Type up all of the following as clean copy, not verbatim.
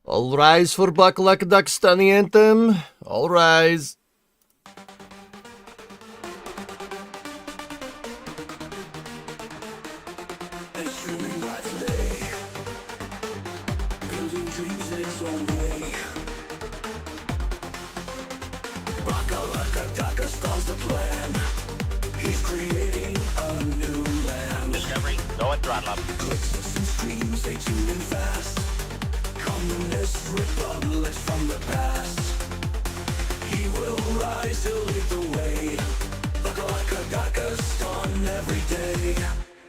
All rise for Bakalakadakstani anthem. All rise. He's creating a new land. Discovery, go at throttle up. Clips and streams, they tune in fast. Communist republics from the past. He will rise, he'll lead the way. Dakastan every day.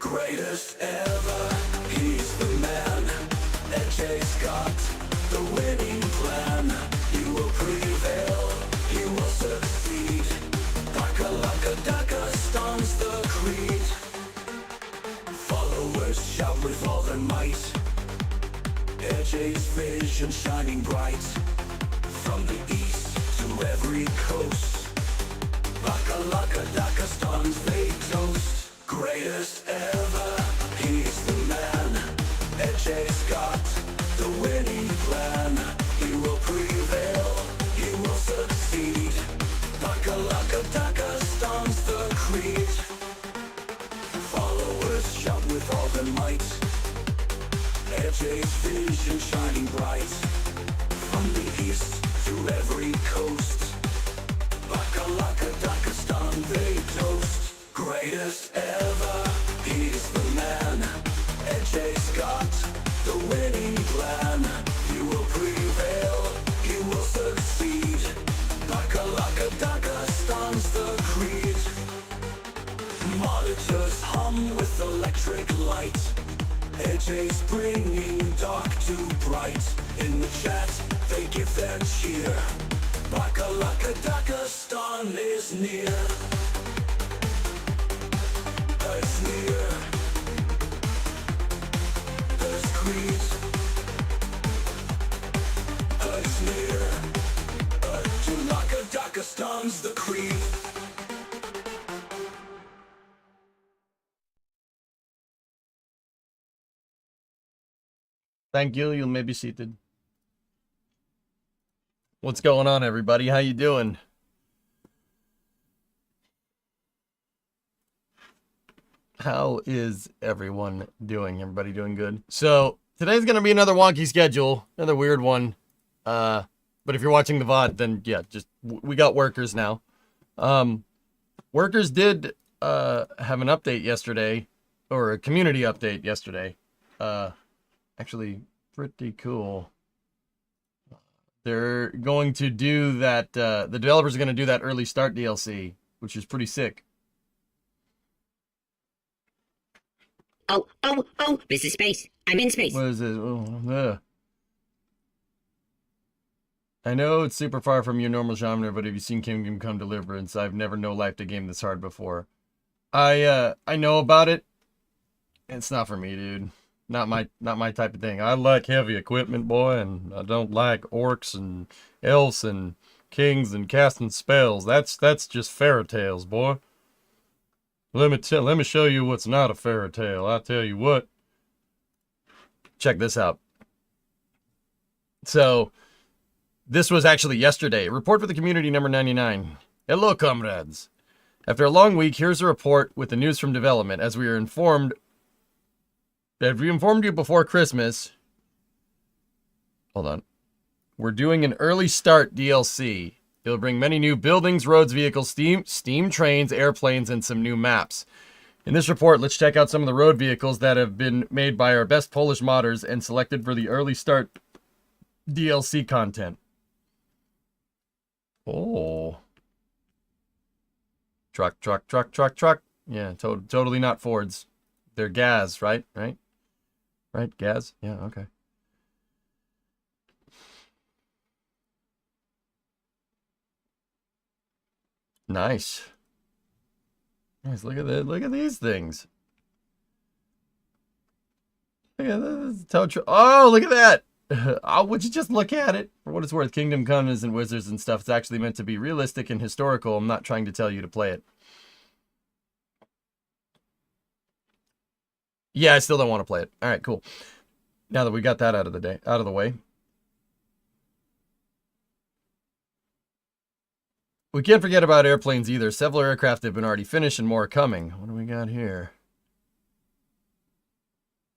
Greatest ever, he's the man. Ejay's got the winning plan. He will prevail, he will succeed. Dakastan's the creed. Followers shout with all their might. Ejay's vision shining bright. From the east to every coast. Dakastan's they toast. Greatest ever, he's the man. Ejay's got the winning plan. He will prevail, he will succeed. Dakastan's the creed. Followers shout with all their might. Ejay's vision shining bright. From the east to every coast. Dakastan they toast. Greatest ever, he's the man. Ejay's got the winning plan. He will prevail, he will succeed. Dakastan's the creed. Monitors hum with electric light. Ejay's bringing dark to bright. In the chat, they give their cheer. Dakastan is near. It's near. It's creed. It's near. Dakastan's the creed. Thank you. You may be seated. What's going on, everybody? How you doing? How is everyone doing? Everybody doing good? So today's gonna be another wonky schedule, another weird one. But if you're watching the VOD, then yeah, just we got workers now. Workers did have an update yesterday, or a community update yesterday. Actually, pretty cool. They're going to do that, the developers are going to do that early start DLC, which is pretty sick. Oh, this is space. I'm in space. What is this? I know it's super far from your normal genre, but have you seen Kingdom Come Deliverance? I've never no-lifed a game this hard before. I know about it. It's not for me, dude. Not my type of thing. I like heavy equipment, boy, and I don't like orcs and elves and kings and casting spells. That's just fairy tales, boy. Let me show you what's not a fairy tale. I tell you what. Check this out. So, this was actually yesterday. Report for the community number 99. Hello, comrades. After a long week, here's a report with the news from development. As we are informed, have we informed you before Christmas? Hold on. We're doing an early start DLC. It'll bring many new buildings, roads, vehicles, steam trains, airplanes, and some new maps. In this report, let's check out some of the road vehicles that have been made by our best Polish modders and selected for the early start DLC content. Oh. Truck. Yeah, totally not Fords. They're gas, right? Right, gas? Yeah, okay. Nice. Look at that. Look at these things. Look at this tow truck. Oh, look at that. Oh, would you just look at it? For what it's worth, Kingdom Come isn't wizards and stuff. It's actually meant to be realistic and historical. I'm not trying to tell you to play it. Yeah, I still don't want to play it. All right, cool. Now that we got that out of the way. We can't forget about airplanes either. Several aircraft have been already finished and more are coming. What do we got here?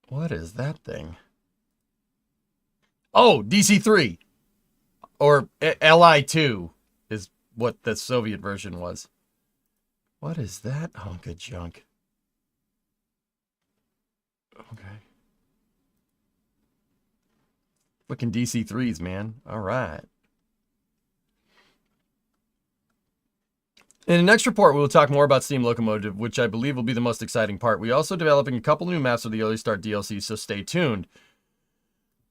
What is that thing? Oh, DC-3. Or Li-2 is what the Soviet version was. What is that hunk of junk? Okay. Fucking DC-3s, man. All right. In the next report, we will talk more about Steam Locomotive, which I believe will be the most exciting part. We are also developing a couple new maps for the Early Start DLC, so stay tuned.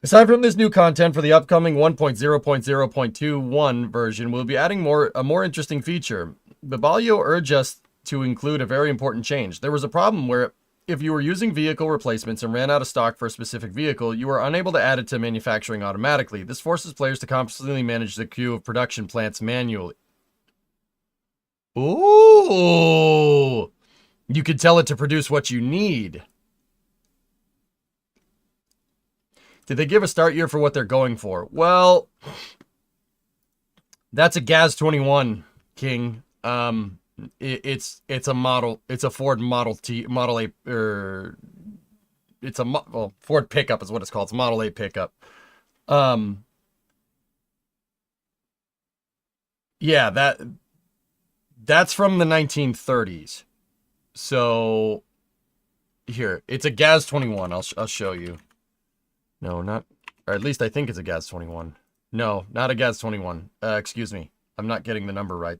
Aside from this new content for the upcoming 1.0.0.21 version, we'll be adding a more interesting feature. Babalio urged us to include a very important change. There was a problem where if you were using vehicle replacements and ran out of stock for a specific vehicle, you were unable to add it to manufacturing automatically. This forces players to constantly manage the queue of production plants manually. Ooh! You could tell it to produce what you need. Did they give a start year for what they're going for? Well, that's a GAZ-21, King. It's a model. It's a Ford Model T, Model A, it's a Ford pickup is what it's called. It's a Model A pickup. Yeah, that's from the 1930s. So here, it's a GAZ-21. I'll show you. No, not, or at least I think it's a GAZ-21. No, not a GAZ-21. Excuse me. I'm not getting the number right.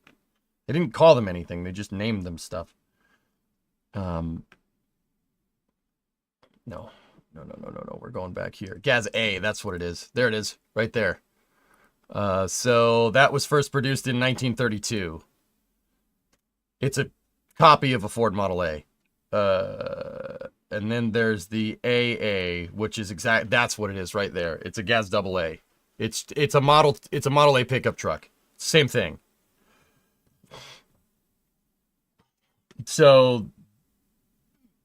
They didn't call them anything. They just named them stuff. No. We're going back here. GAZ-A, that's what it is. There it is, right there. So that was first produced in 1932. It's a copy of a Ford Model A. And then there's the AA, which is that's what it is right there. It's a GAZ-AA. It's a Model A pickup truck. Same thing. So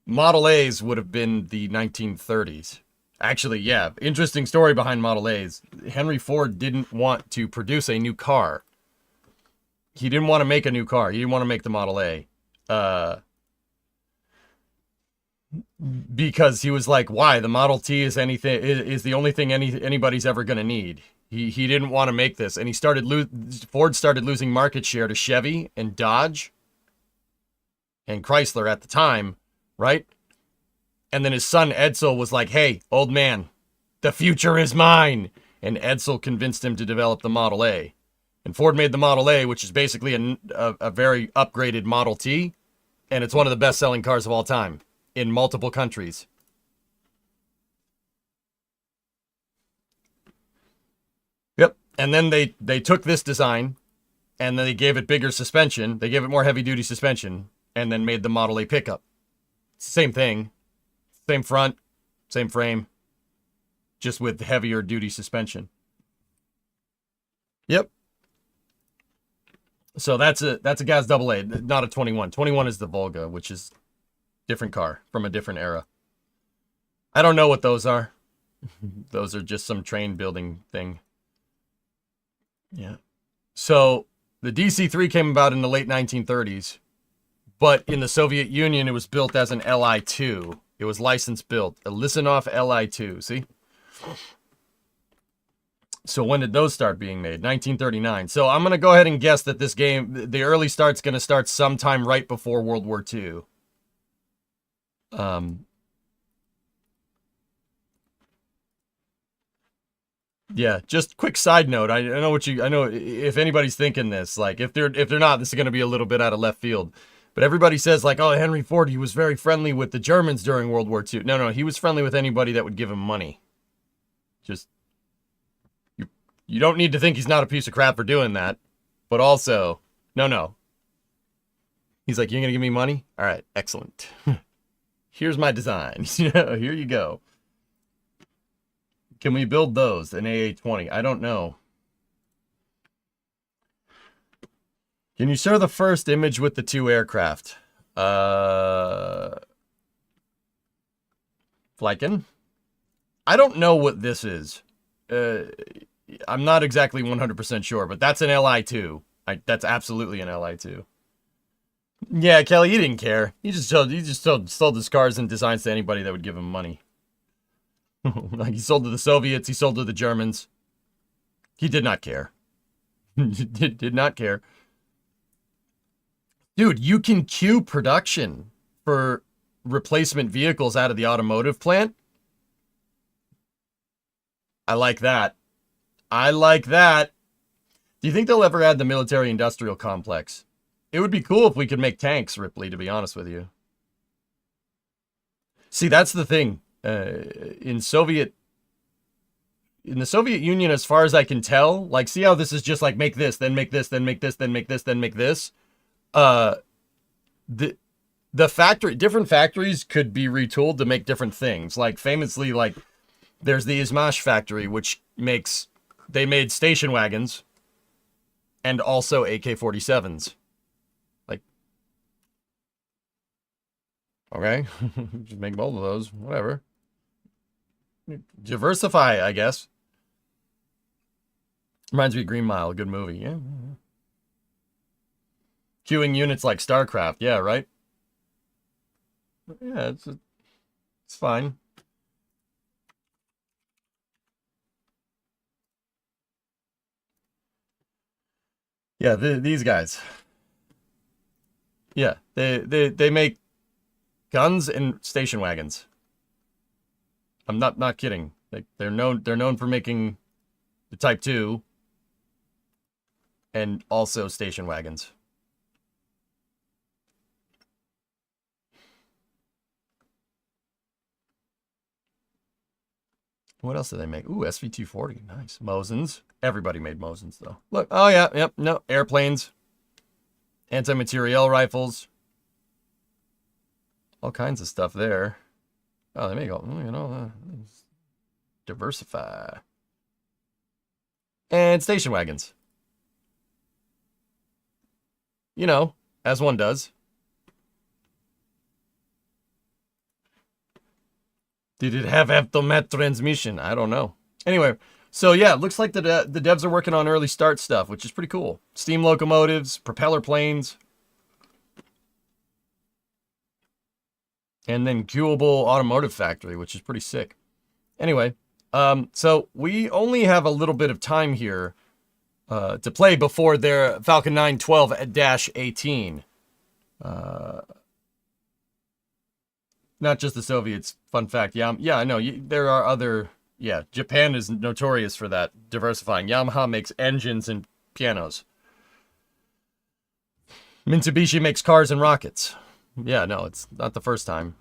Model A's would have been the 1930s. Actually, yeah, interesting story behind Model A's. Henry Ford didn't want to produce a new car. He didn't want to make a new car. He didn't want to make the Model A. Because he was like, why? The Model T is the only thing anybody's ever going to need. He didn't want to make this, and Ford started losing market share to Chevy and Dodge and Chrysler at the time, right? And then his son Edsel was like, hey, old man, the future is mine. And Edsel convinced him to develop the Model A. And Ford made the Model A, which is basically a very upgraded Model T. And it's one of the best-selling cars of all time in multiple countries. Yep. And then they took this design, and then they gave it bigger suspension. They gave it more heavy-duty suspension, and then made the Model A pickup. Same thing. Same front, same frame, just with heavier duty suspension. Yep. So that's a GAZ-AA, not a 21. 21 is the Volga, which is different car from a different era. I don't know what those are. Those are just some train building thing. Yeah. So the DC-3 came about in the late 1930s, but in the Soviet Union, it was built as an Li-2. It was license built. A Lisanov Li-2, see? So when did those start being made? 1939. So I'm going to go ahead and guess that this game, the early start's going to start sometime right before World War II. Yeah, just quick side note. I know if anybody's thinking this, like if they're not, this is going to be a little bit out of left field. But everybody says like, oh, Henry Ford, he was very friendly with the Germans during World War II. No, he was friendly with anybody that would give him money. Just, you don't need to think he's not a piece of crap for doing that. But also, no. He's like, you're going to give me money? All right, excellent. Here's my design. Here you go. Can we build those in AA-20? I don't know. Can you share the first image with the two aircraft? Flyken? I don't know what this is. I'm not exactly 100% sure, but that's an Li2. That's absolutely an Li2. Yeah, Kelly, he didn't care. He just sold his cars and designs to anybody that would give him money. Like, he sold to the Soviets, he sold to the Germans. He did not care. did not care. Dude, you can queue production for replacement vehicles out of the automotive plant. I like that. I like that. Do you think they'll ever add the military-industrial complex? It would be cool if we could make tanks, Ripley, to be honest with you. See, that's the thing. In the Soviet Union, as far as I can tell, like, see how this is just like make this, then make this, then make this, then make this, then make this. The different factories could be retooled to make different things. Like, famously, like, there's the Izhmash factory, which they made station wagons and also AK-47s. Like, okay, just make both of those, whatever. Diversify, I guess. Reminds me of Green Mile, a good movie, yeah. Queuing units like StarCraft, yeah, right? Yeah, it's fine. Yeah, these guys. Yeah, they make guns and station wagons. I'm not kidding. They're known for making the Type 2 and also station wagons. What else do they make? Ooh, SV240. Nice. Mosins. Everybody made Mosins, though. Look. Oh, yeah. Yep. No. Airplanes. Anti-materiel rifles. All kinds of stuff there. Oh, they make all, diversify. And station wagons. You know, as one does. Did it have automatic transmission? I don't know. Anyway, so yeah, looks like the devs are working on early start stuff, which is pretty cool. Steam locomotives, propeller planes, and then queuable automotive factory, which is pretty sick. Anyway, so we only have a little bit of time here to play before their Falcon 9 12-18. Not just the Soviets. Fun fact. Yeah, I know. There are other... Yeah, Japan is notorious for that, diversifying. Yamaha makes engines and pianos. Mitsubishi makes cars and rockets. Yeah, no, it's not the first time.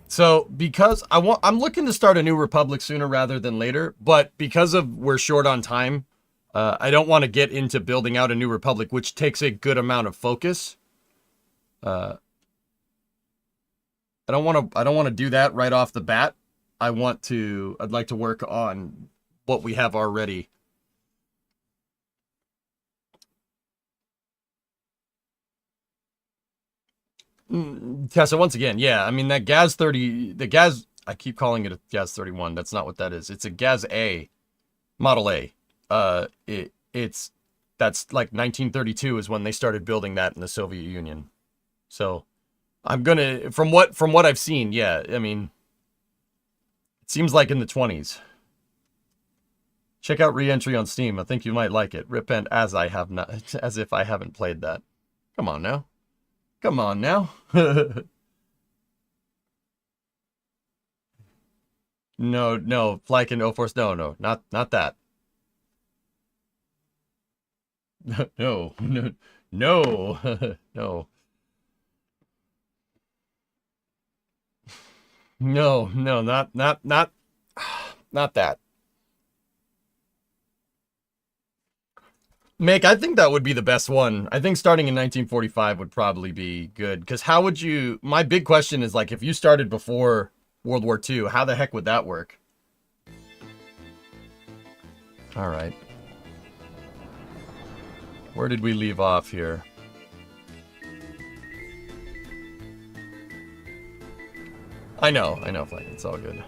So, because I'm looking to start a New Republic sooner rather than later, but because we're short on time, I don't want to get into building out a New Republic, which takes a good amount of focus. I don't want to do that right off the bat. I'd like to work on what we have already. Tessa, once again, yeah, I mean, that Gaz 30, I keep calling it a Gaz 31. That's not what that is. It's a Gaz A, Model A. That's like 1932 is when they started building that in the Soviet Union. So I'm gonna, from what I've seen, yeah, I mean, it seems like in the 20s. Check out Re-Entry on Steam. I think you might like it. Repent as if I haven't played that. Come on now. Come on now. No, Flykin' No Force, no, not that. No, no, no. No, not that. Mick, I think that would be the best one. I think starting in 1945 would probably be good. Because how would you... My big question is, like, if you started before World War II, how the heck would that work? All right. Where did we leave off here? I know, Flank. It's all good.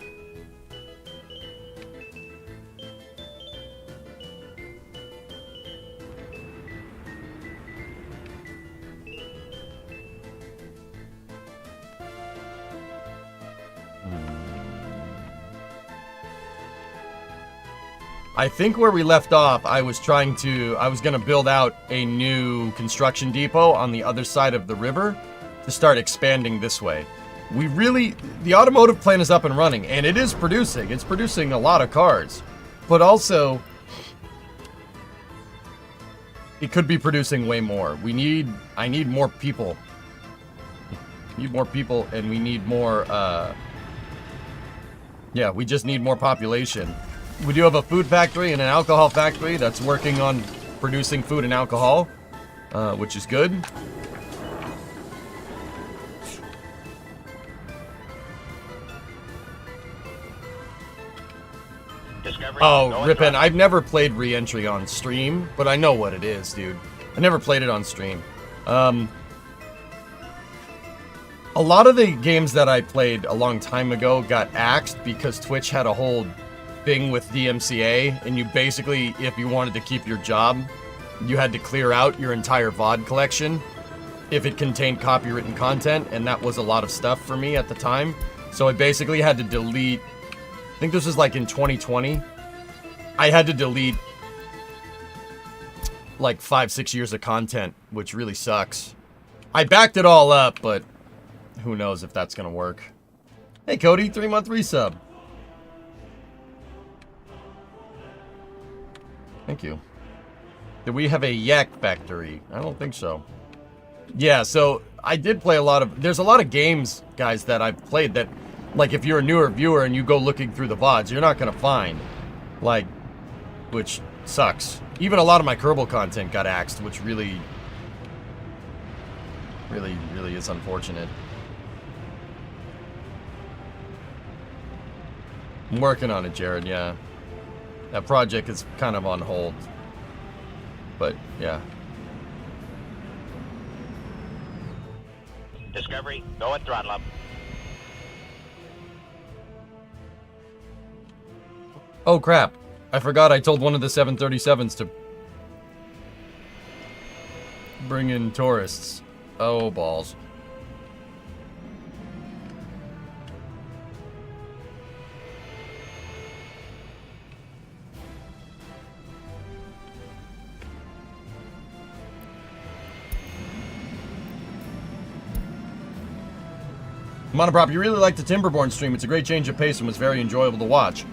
I think where we left off, I was going to build out a new construction depot on the other side of the river to start expanding this way. The automotive plant is up and running, and it is producing. It's producing a lot of cars, but also it could be producing way more. I need more people. Need more people, and we need more, yeah, we just need more population. We do have a food factory and an alcohol factory that's working on producing food and alcohol, which is good. Oh, Ripin, I've never played Re-Entry on stream, but I know what it is, dude. I never played it on stream. A lot of the games that I played a long time ago got axed because Twitch had a whole thing with DMCA, and you basically, if you wanted to keep your job, you had to clear out your entire VOD collection if it contained copywritten content, and that was a lot of stuff for me at the time. So I basically had to delete, I think this was like in 2020, I had to delete like 5-6 years of content, which really sucks. I backed it all up, but who knows if that's gonna work. Hey Cody, 3-month resub. Thank you. Did we have a yak factory? I don't think so. Yeah, so I did play there's a lot of games, guys, that I've played that, like, if you're a newer viewer and you go looking through the VODs, you're not gonna find. Like, which sucks. Even a lot of my Kerbal content got axed, which really is unfortunate. I'm working on it, Jared, yeah. That project is kind of on hold. But, yeah. Discovery, go at throttle up. Oh, crap. I forgot I told one of the 737s to bring in tourists. Oh, balls. Monoprop, you really liked the Timberborn stream. It's a great change of pace and was very enjoyable to watch.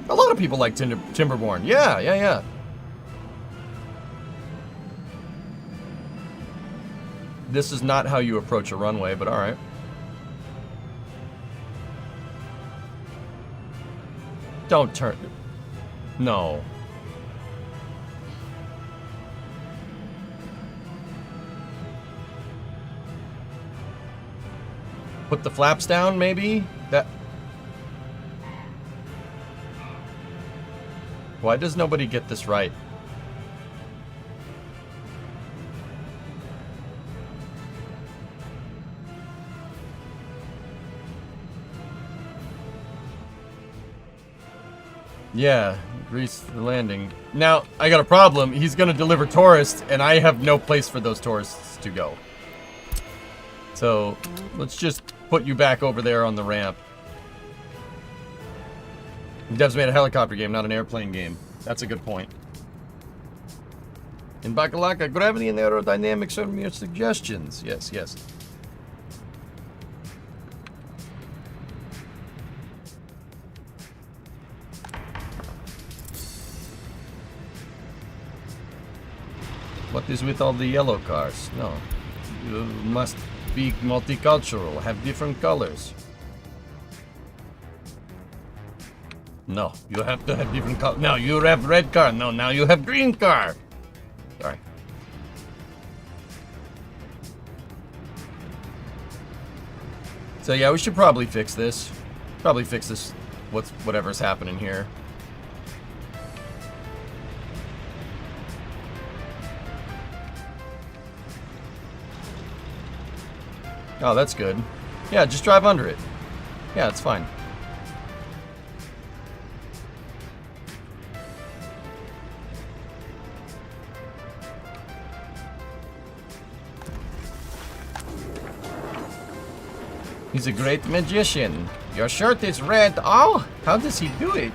A lot of people like Timberborn. Yeah. This is not how you approach a runway, but alright. Don't turn... No. Put the flaps down, maybe? Why does nobody get this right? Yeah, grease the landing. Now, I got a problem. He's gonna deliver tourists, and I have no place for those tourists to go. So, let's just put you back over there on the ramp. Devs made a helicopter game, not an airplane game. That's a good point. In Bakalaka, gravity and aerodynamics are mere suggestions. Yes. What is with all the yellow cars? No. You must be multicultural, have different colors. No, you have to have different colors. No, you have red car. No, now you have green car. Sorry. So yeah, we should probably fix this. Whatever's happening here. Oh, that's good. Yeah, just drive under it. Yeah, it's fine. He's a great magician. Your shirt is red. Oh, how does he do it?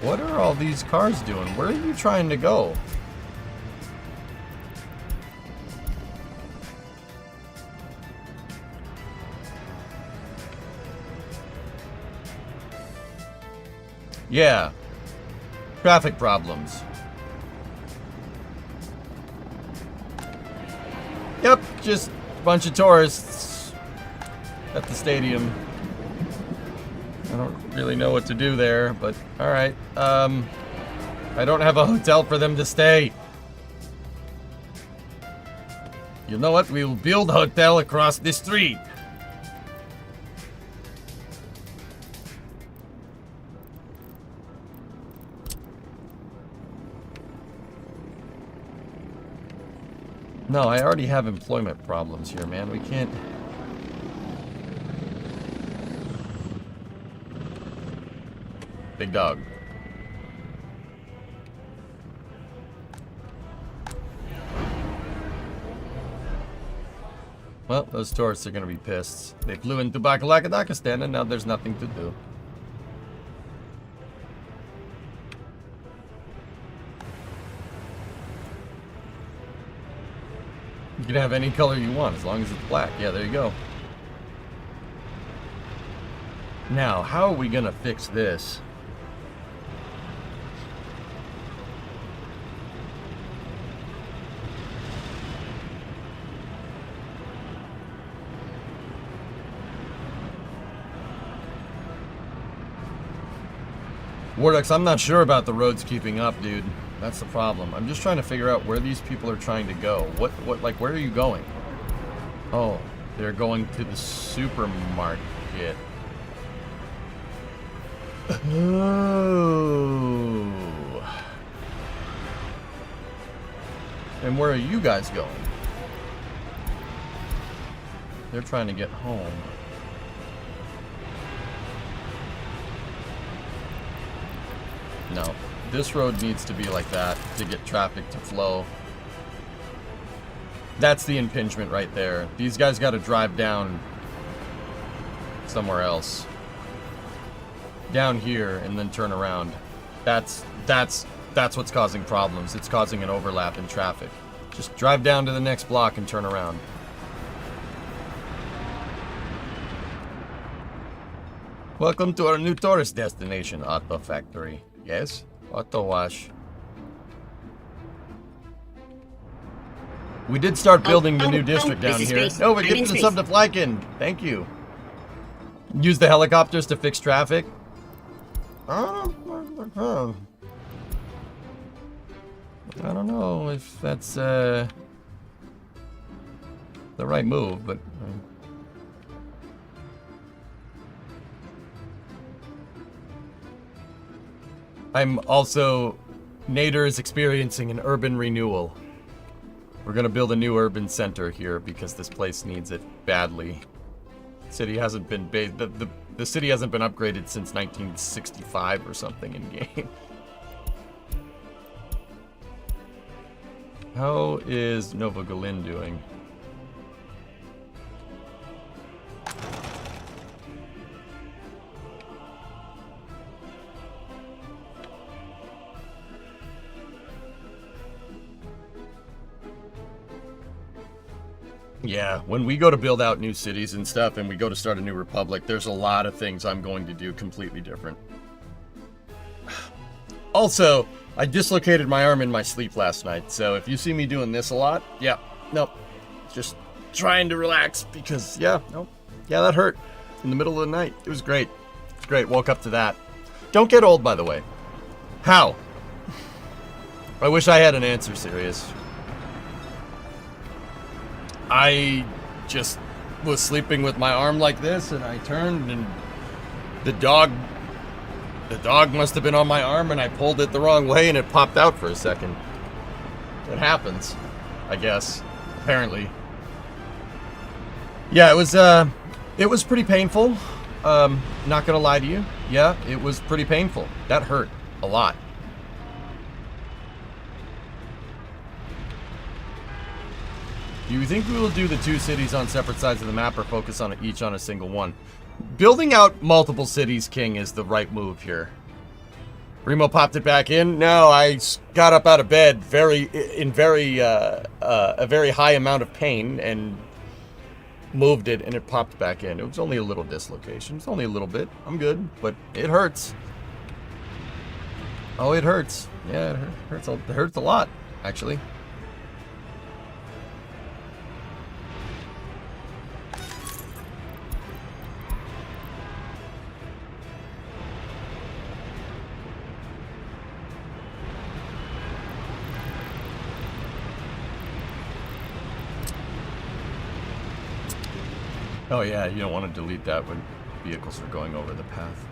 What are all these cars doing? Where are you trying to go? Yeah. Traffic problems. Yep, just a bunch of tourists at the stadium. I don't really know what to do there, but alright. I don't have a hotel for them to stay. You know what? We will build a hotel across the street. No, I already have employment problems here, man. We can't... Big dog. Well, those tourists are gonna be pissed. They flew into Bakalakadakistan and now there's nothing to do. You can have any color you want as long as it's black. Yeah, there you go. Now, how are we gonna fix this? Wardux, I'm not sure about the roads keeping up, dude. That's the problem. I'm just trying to figure out where these people are trying to go. Like, where are you going? Oh, they're going to the supermarket. Oh. And where are you guys going? They're trying to get home. No, this road needs to be like that to get traffic to flow. That's the impingement right there. These guys got to drive down somewhere else. Down here and then turn around. That's what's causing problems. It's causing an overlap in traffic. Just drive down to the next block and turn around. Welcome to our new tourist destination, Auto Factory. Yes? Auto Wash. We did start building the new district down this is here. space. No, we're I'm getting in the space. sub to fly in. Thank you. Use the helicopters to fix traffic. I don't know if that's the right move, but I'm also... Nader is experiencing an urban renewal. We're gonna build a new urban center here because this place needs it badly. City hasn't been the city hasn't been upgraded since 1965 or something in game. How is Nova Galin doing? Yeah, when we go to build out new cities and stuff and we go to start a new republic, there's a lot of things I'm going to do completely different. Also, I dislocated my arm in my sleep last night, so if you see me doing this a lot, yeah, nope. Just trying to relax because, yeah, nope. Yeah, that hurt in the middle of the night. It was great. It was great. Woke up to that. Don't get old, by the way. How? I wish I had an answer, Sirius. I just was sleeping with my arm like this, and I turned, and the dog must have been on my arm, and I pulled it the wrong way, and it popped out for a second. It happens, I guess. Apparently. Yeah, it was pretty painful. Not gonna lie to you. Yeah, it was pretty painful. That hurt a lot. Do you think we will do the two cities on separate sides of the map or focus on each on a single one? Building out multiple cities, King, is the right move here. Remo popped it back in. No, I got up out of bed a very high amount of pain and moved it, and it popped back in. It was only a little dislocation. It's only a little bit. I'm good, but it hurts. Oh, it hurts. Yeah, it hurts. It hurts a lot, actually. Oh yeah, you don't want to delete that when vehicles are going over the path.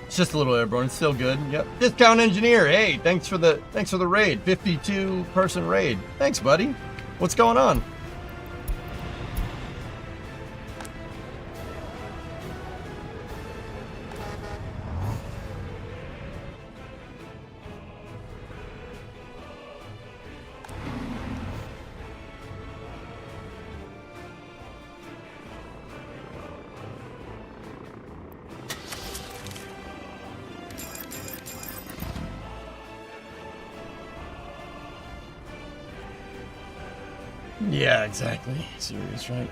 It's just a little airborne, it's still good. Yep. Discount engineer, hey, thanks for the raid. 52 person raid. Thanks, buddy. What's going on? Yeah, exactly. Serious, right?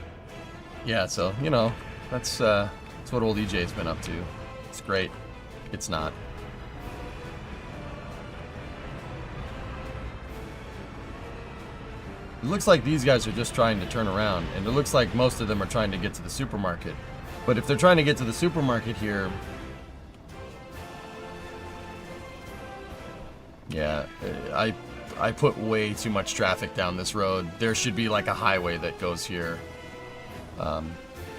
Yeah, so, you know, that's what old EJ's been up to. It's great. It's not. It looks like these guys are just trying to turn around, and it looks like most of them are trying to get to the supermarket. But if they're trying to get to the supermarket here... Yeah, I put way too much traffic down this road. There should be like a highway that goes here.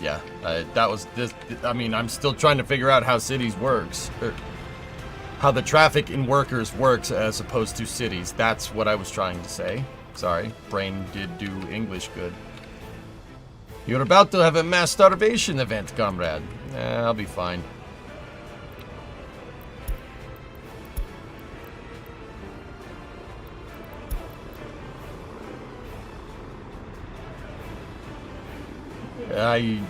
Yeah, that was this. I mean, I'm still trying to figure out how cities works, or how the traffic in workers works as opposed to cities. That's what I was trying to say. Sorry, brain did do English good. You're about to have a mass starvation event, comrade. I'll be fine. I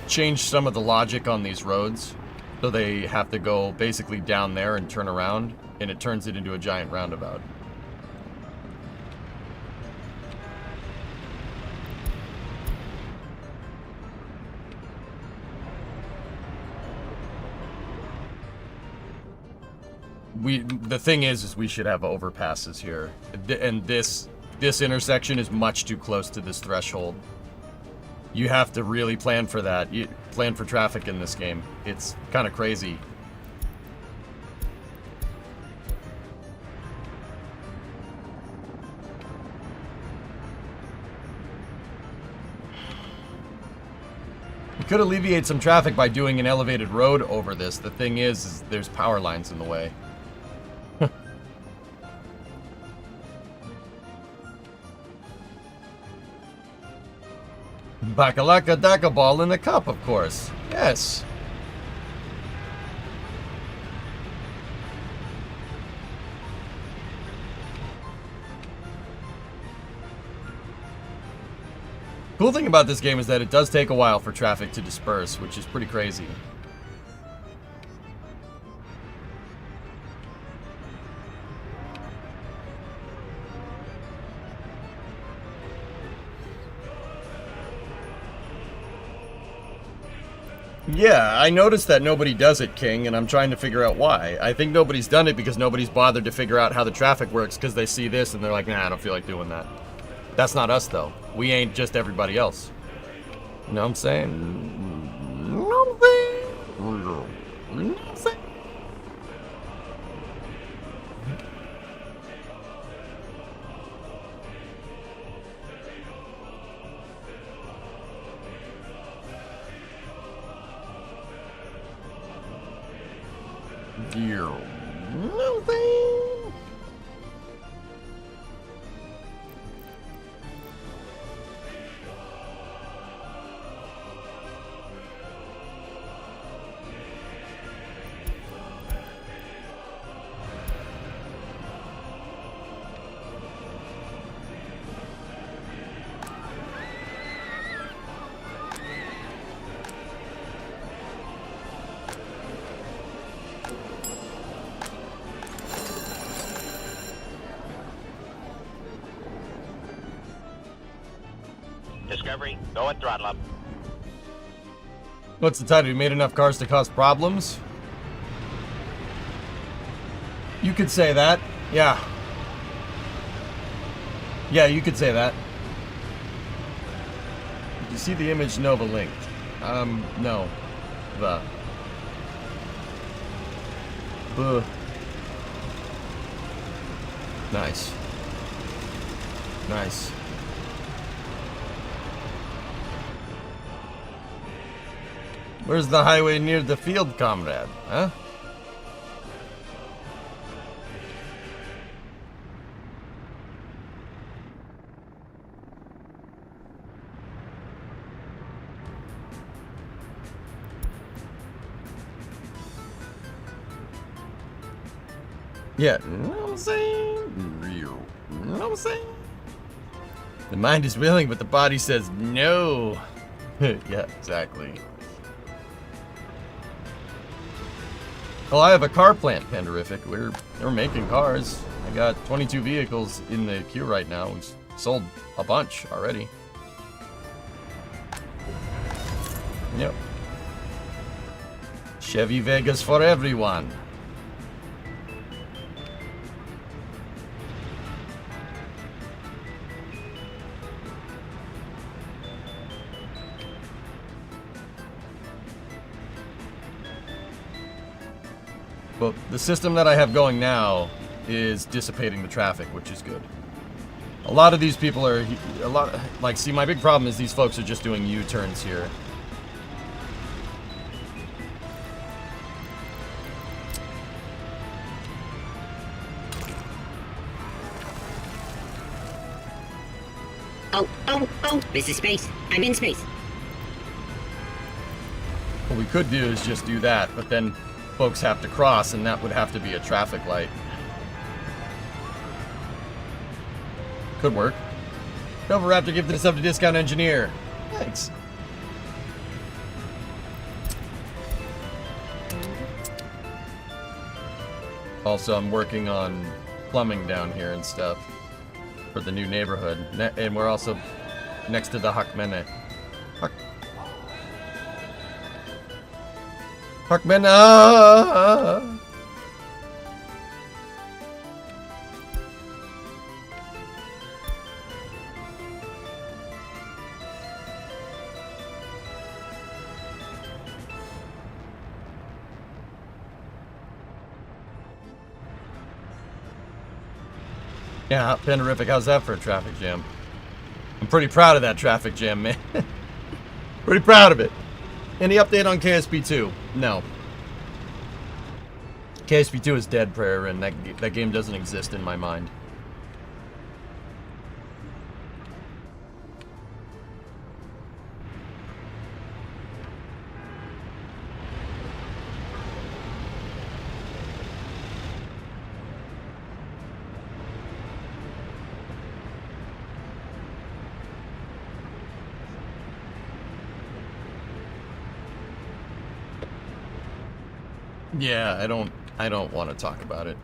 changed some of the logic on these roads, so they have to go basically down there and turn around, and it turns it into a giant roundabout. The thing is we should have overpasses here, and this intersection is much too close to this threshold. You have to really plan for that. You plan for traffic in this game. It's kind of crazy. You could alleviate some traffic by doing an elevated road over this. The thing is there's power lines in the way. Bakalaka Daka ball in a cup, of course. Yes. Cool thing about this game is that it does take a while for traffic to disperse, which is pretty crazy. Yeah, I noticed that nobody does it, King, and I'm trying to figure out why. I think nobody's done it because nobody's bothered to figure out how the traffic works because they see this and they're like, nah, I don't feel like doing that. That's not us, though. We ain't just everybody else. You know what I'm saying? You know what I'm saying? Dear nothing. Discovery, go at throttle up. What's the title? You made enough cars to cause problems? You could say that. Yeah. Yeah, you could say that. Did you see the image Nova linked? No. The. Buh. Nice. Nice. Where's the highway near the field, comrade? Huh? Yeah, you know what I'm saying? Real. You know what I'm saying? The mind is willing, but the body says no. Yeah, exactly. Well, I have a car plant, Panderific. We're making cars. I got 22 vehicles in the queue right now. We've sold a bunch already. Yep. Chevy Vegas for everyone. Well, the system that I have going now is dissipating the traffic, which is good. A lot of these people are, see, my big problem is these folks are just doing U-turns here. Oh, this is space. I'm in space. What we could do is just do that, but then folks have to cross, and that would have to be a traffic light. Could work. Novaraptor gifted us up to Discount Engineer. Thanks. Also, I'm working on plumbing down here and stuff for the new neighborhood. And we're also next to the Hakmene. Hakmene! Yeah, Panderific, how's that for a traffic jam? I'm pretty proud of that traffic jam, man. Pretty proud of it. Any update on KSP2? No. KSP2 is dead, Prayer, and that game doesn't exist in my mind. Yeah, I don't want to talk about it.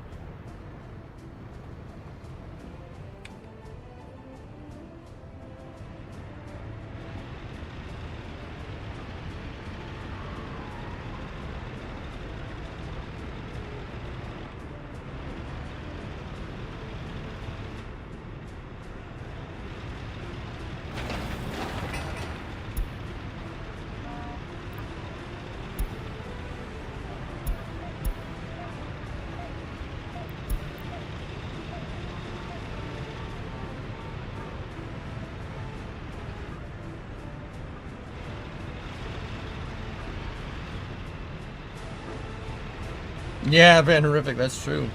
Yeah, Van Horrific, that's true.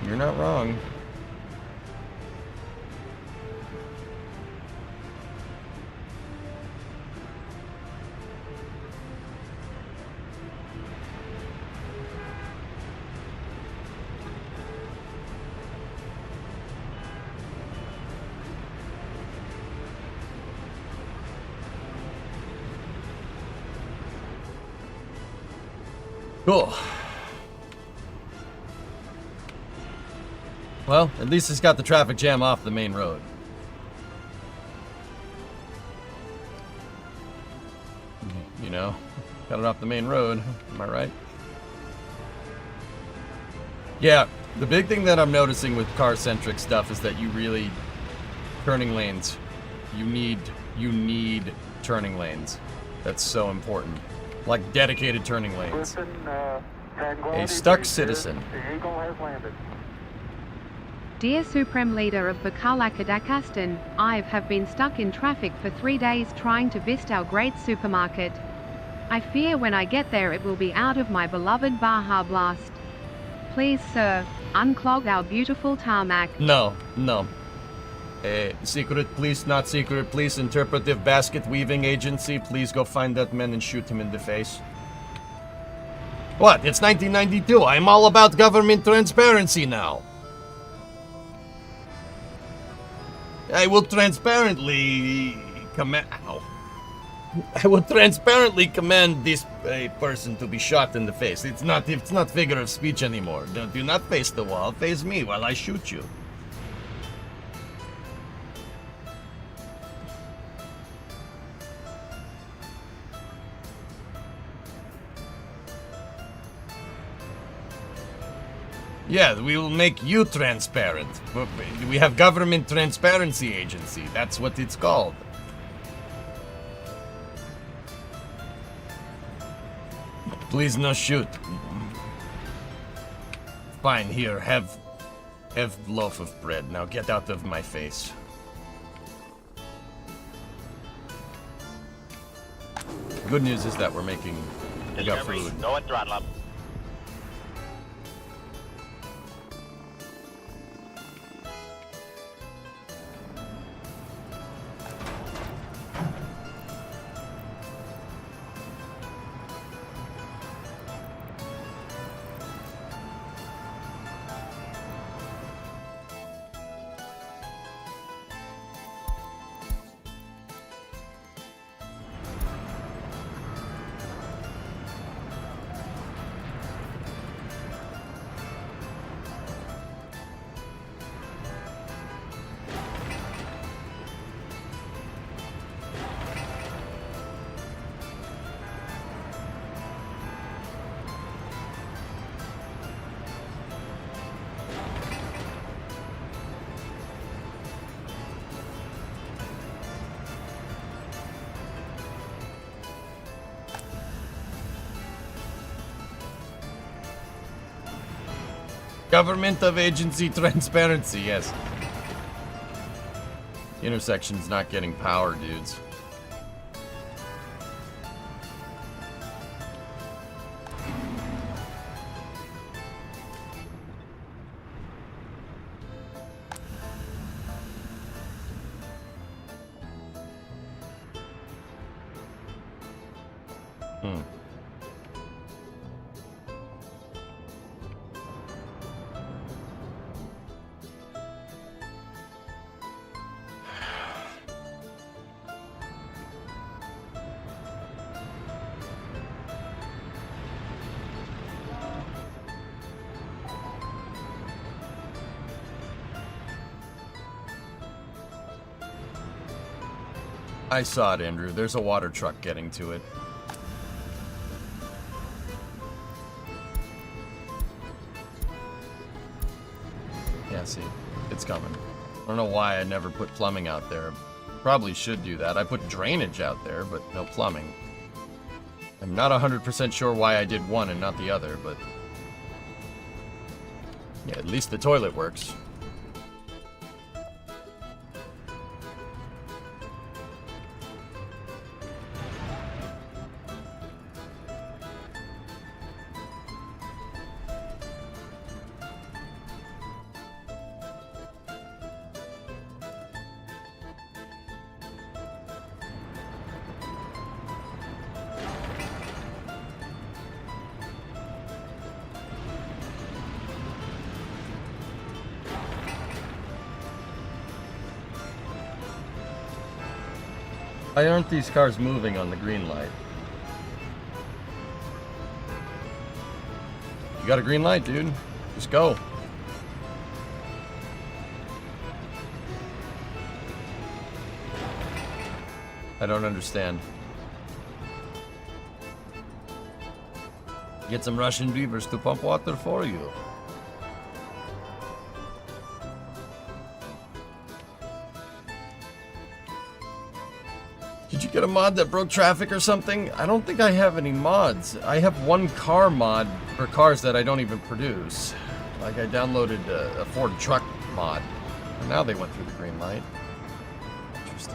You're not wrong. Cool. Well, at least it's got the traffic jam off the main road. You know, got it off the main road. Am I right? Yeah, the big thing that I'm noticing with car-centric stuff is that you really turning lanes. You need turning lanes. That's so important. Like dedicated turning lanes. A stuck citizen. The Eagle has landed. Dear Supreme Leader of Bakalakadakastan, I have been stuck in traffic for 3 days trying to visit our great supermarket. I fear when I get there it will be out of my beloved Baja Blast. Please, sir, unclog our beautiful tarmac. No. Secret police, not secret police, interpretive basket weaving agency, please go find that man and shoot him in the face. What? It's 1992. I'm all about government transparency now. I will transparently command this person to be shot in the face. It's not figure of speech anymore. Do not face the wall. Face me while I shoot you. Yeah, we will make you transparent. We have Government Transparency Agency. That's what it's called. Please no shoot. Fine, here, have loaf of bread. Now get out of my face. Good news is that we got Discovery, food. go and throttle up. Government of Agency Transparency, yes. Intersection's not getting power, dudes. I saw it, Andrew. There's a water truck getting to it. Yeah, see, it's coming. I don't know why I never put plumbing out there. Probably should do that. I put drainage out there, but no plumbing. I'm not 100% sure why I did one and not the other, but... yeah, at least the toilet works. Why aren't these cars moving on the green light? You got a green light, dude. Just go. I don't understand. Get some Russian beavers to pump water for you. Did you get a mod that broke traffic or something? I don't think I have any mods. I have one car mod for cars that I don't even produce. Like I downloaded a Ford truck mod. And now they went through the green light. Interesting.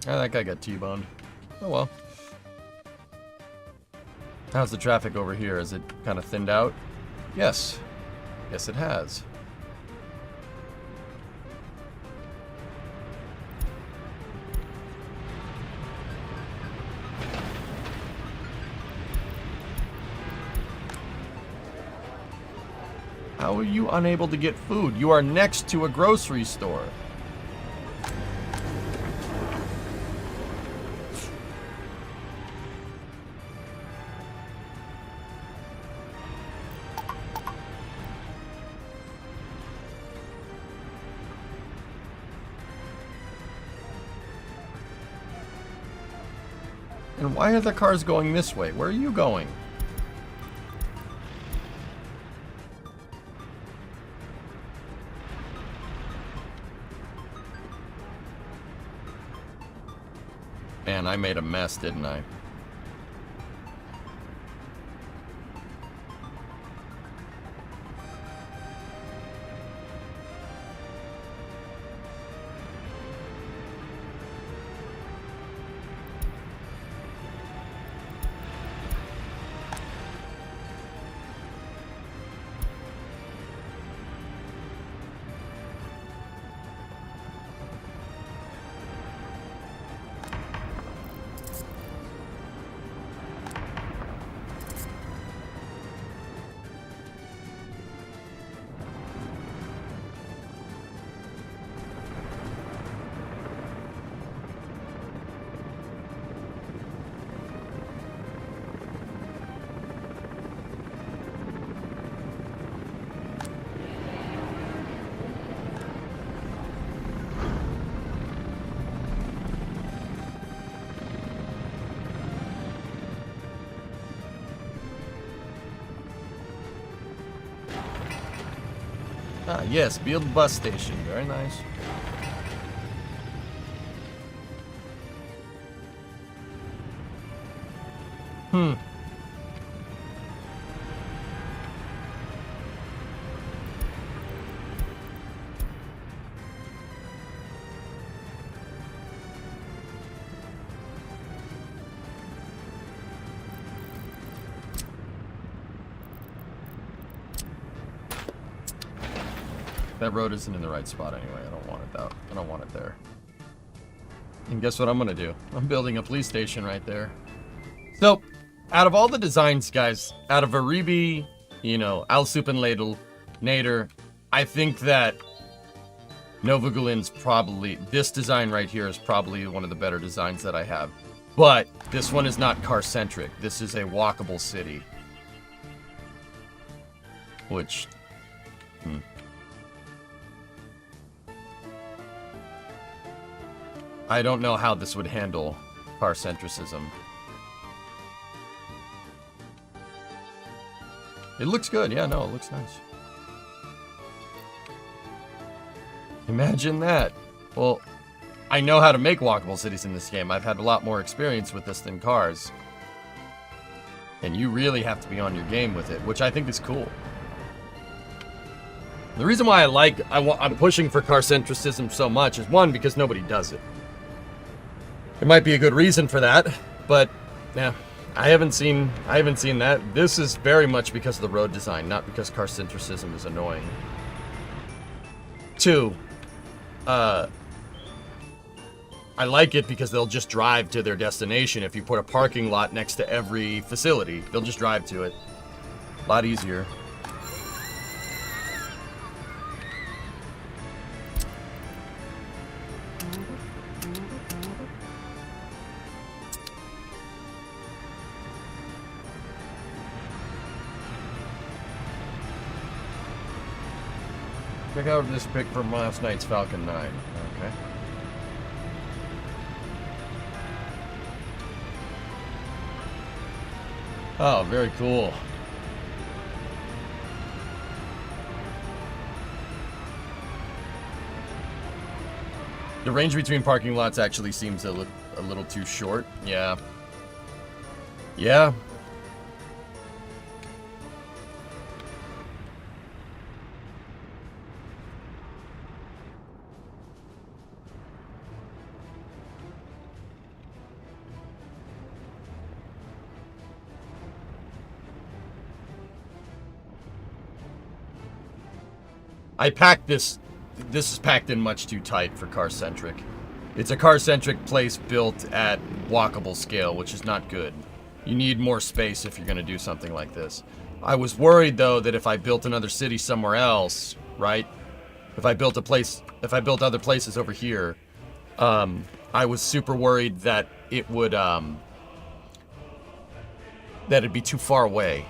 Ah, that guy got T-boned. Oh well. How's the traffic over here? Is it kind of thinned out? Yes. Yes, it has. How are you unable to get food? You are next to a grocery store. And why are the cars going this way? Where are you going? Man, I made a mess, didn't I? Ah, yes, build bus station. Very nice. That road isn't in the right spot anyway. I don't want it out. I don't want it there. And guess what I'm gonna do? I'm building a police station right there. So, out of all the designs, guys, out of Aribi, you know, Alsupenladel, Nader, I think that Novagulin's probably, this design right here is probably one of the better designs that I have. But this one is not car-centric. This is a walkable city. Which, I don't know how this would handle car centricism. It looks good. Yeah, no, it looks nice. Imagine that. Well, I know how to make walkable cities in this game. I've had a lot more experience with this than cars. And you really have to be on your game with it, which I think is cool. The reason why I'm pushing for car centricism so much is one, because nobody does it. There might be a good reason for that, but yeah, I haven't seen that. This is very much because of the road design, not because car centricism is annoying. 2, I like it because they'll just drive to their destination. If you put a parking lot next to every facility, they'll just drive to it. A lot easier. Check out this pic from last night's Falcon 9. Okay. Oh, very cool. The range between parking lots actually seems a little too short. Yeah. Yeah. I packed this. This is packed in much too tight for car-centric. It's a car-centric place built at walkable scale, which is not good. You need more space if you're going to do something like this. I was worried, though, that if I built another city somewhere else, right? If I built other places over here, I was super worried that it would, that it'd be too far away.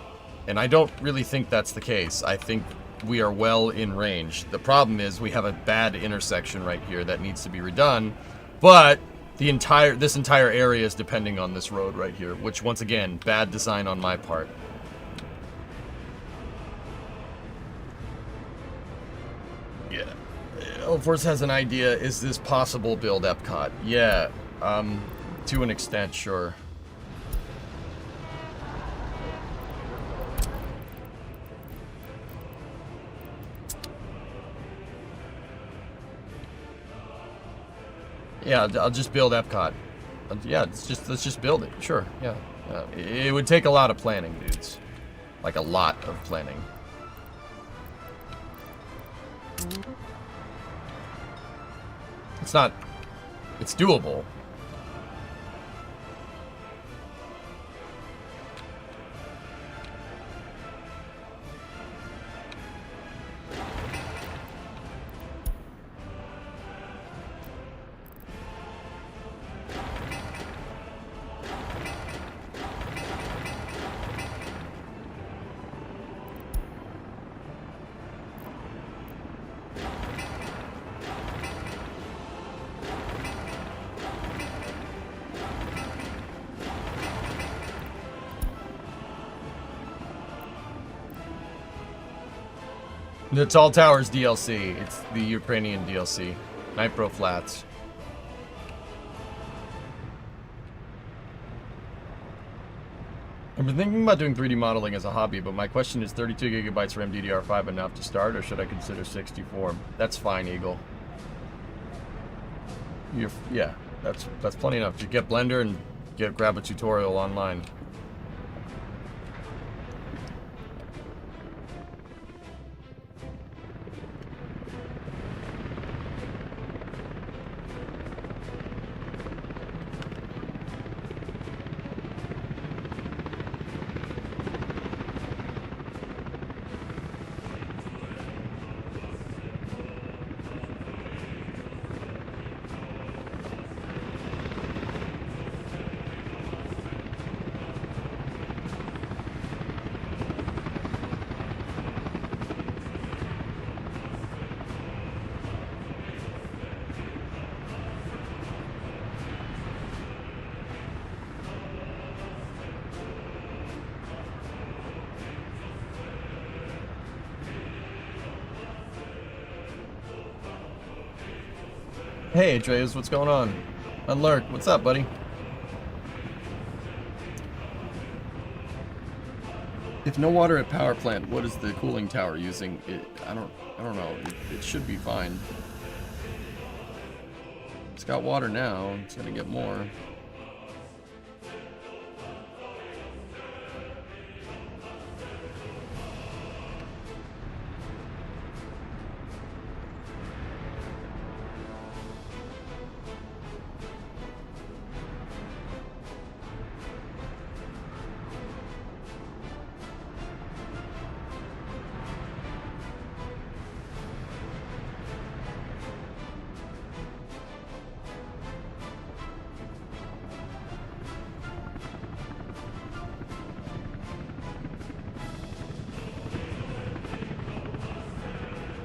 And I don't really think that's the case. I think we are well in range. The problem is we have a bad intersection right here that needs to be redone, but this entire area is depending on this road right here, which once again, bad design on my part. Yeah. Elforce has an idea. Is this possible build Epcot? Yeah. To an extent, sure. Yeah, I'll just build Epcot. Yeah, let's just build it. Sure, yeah. It would take a lot of planning, dudes. Like a lot of planning. It's doable. The Tall Towers DLC. It's the Ukrainian DLC. Nitro Flats. I've been thinking about doing 3D modeling as a hobby, but my question is 32 gigabytes for MDDR5 enough to start, or should I consider 64? That's fine, Eagle. Yeah, that's plenty enough. You get Blender and grab a tutorial online. Hey, Atreus, what's going on? Unlurk, what's up, buddy? If no water at power plant, what is the cooling tower using? I don't know. It should be fine. It's got water now. It's gonna get more.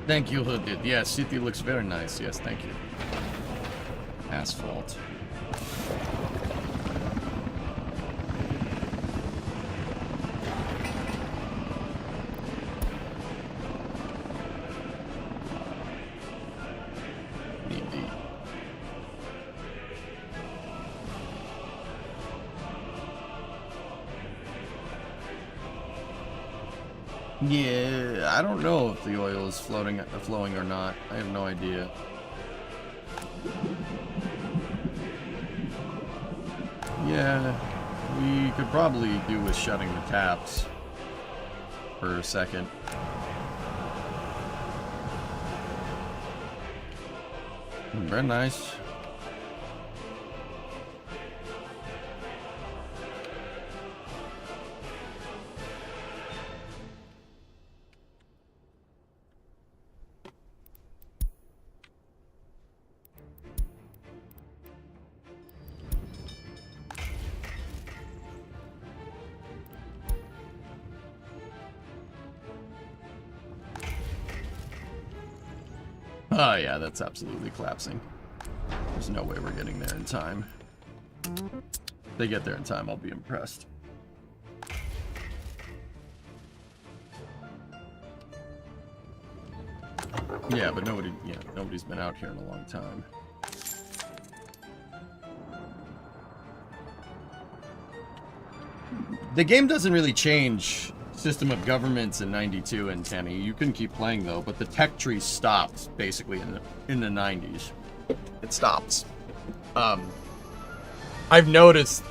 Thank you, Hooded. Yeah, city looks very nice. Yes, thank you. Asphalt. Indeed. Yeah, I don't know if the oil is flowing or not. I have no idea. Yeah, we could probably do with shutting the taps for a second. Very nice. Oh yeah, that's absolutely collapsing. There's no way we're getting there in time. If they get there in time, I'll be impressed. Yeah, but nobody's been out here in a long time. The game doesn't really change system of governments in 92 and 10. You can keep playing though, but the tech tree stops basically in the 90s. It stops. I've noticed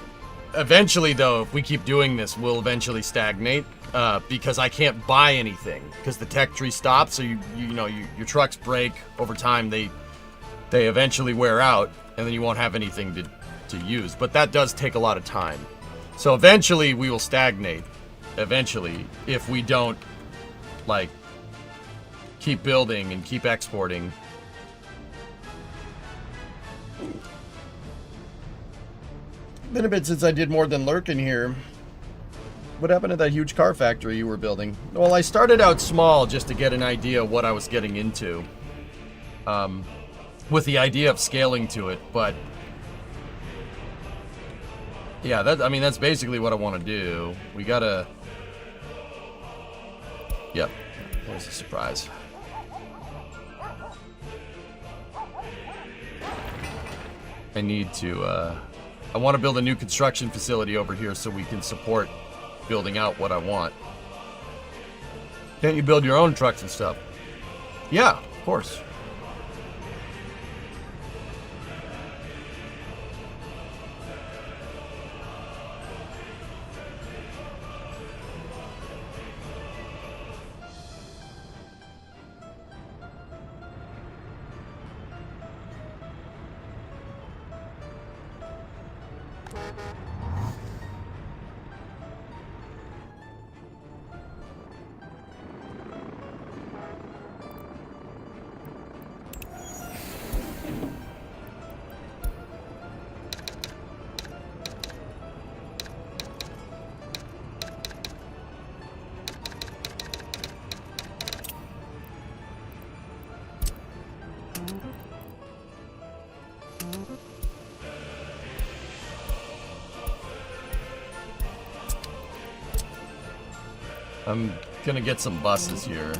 eventually though, if we keep doing this, we'll eventually stagnate because I can't buy anything because the tech tree stops. So your trucks break over time. They eventually wear out, and then you won't have anything to use. But that does take a lot of time. So eventually we will stagnate. Eventually, if we don't like keep building and keep exporting. Been a bit since I did more than lurk in here. What happened to that huge car factory you were building? Well, I started out small just to get an idea of what I was getting into. With the idea of scaling to it, but yeah, that's basically what I want to do. We gotta. Yep, there's a surprise. I need to. I want to build a new construction facility over here so we can support building out what I want. Can't you build your own trucks and stuff? Yeah, of course. I'm gonna get some buses here.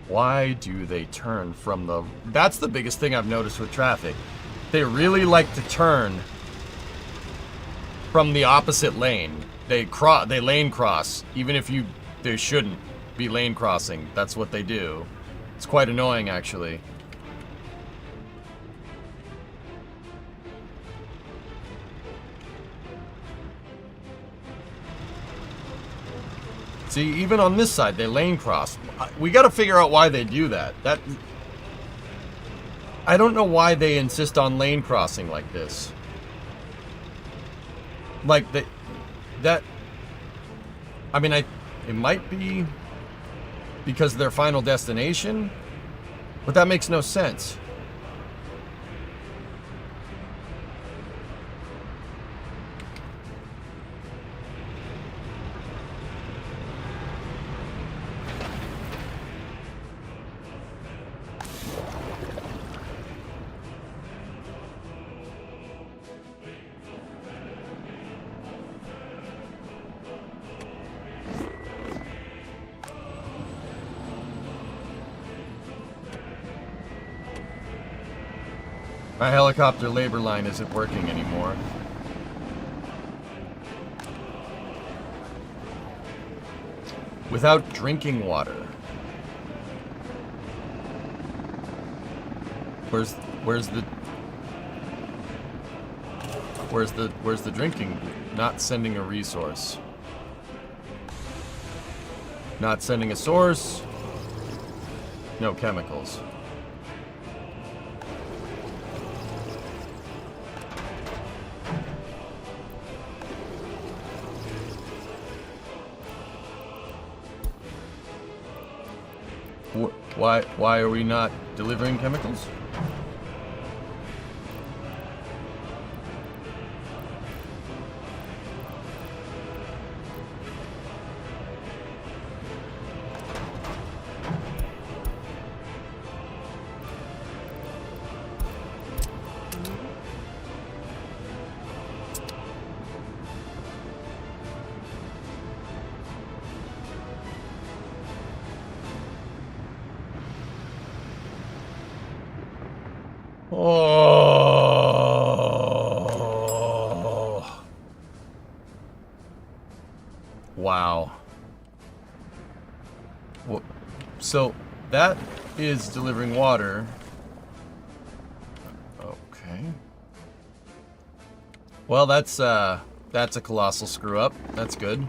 Why do they turn from the... That's the biggest thing I've noticed with traffic. They really like to turn from the opposite lane. They lane cross, even if they shouldn't be lane crossing. That's what they do. It's quite annoying, actually. See, even on this side, they lane cross. We got to figure out why they do that. I don't know why they insist on lane crossing like this. Like, I mean, it might be because of their final destination, but that makes no sense. My helicopter labor line isn't working anymore. Without drinking water. Where's the drinking? Not sending a resource. Not sending a source. No chemicals. Why are we not delivering chemicals? Oh. Wow. Well, so that is delivering water. Okay. Well, that's a colossal screw up. That's good.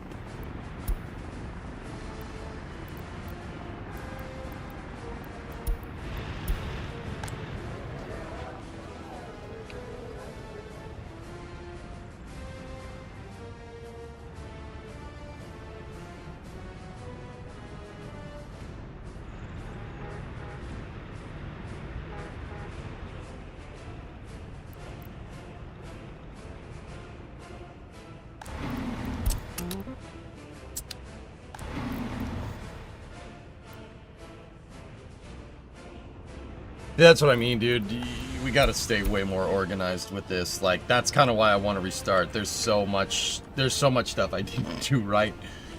That's what I mean, dude. We gotta stay way more organized with this. Like, that's kind of why I want to restart. There's so much stuff I didn't do right.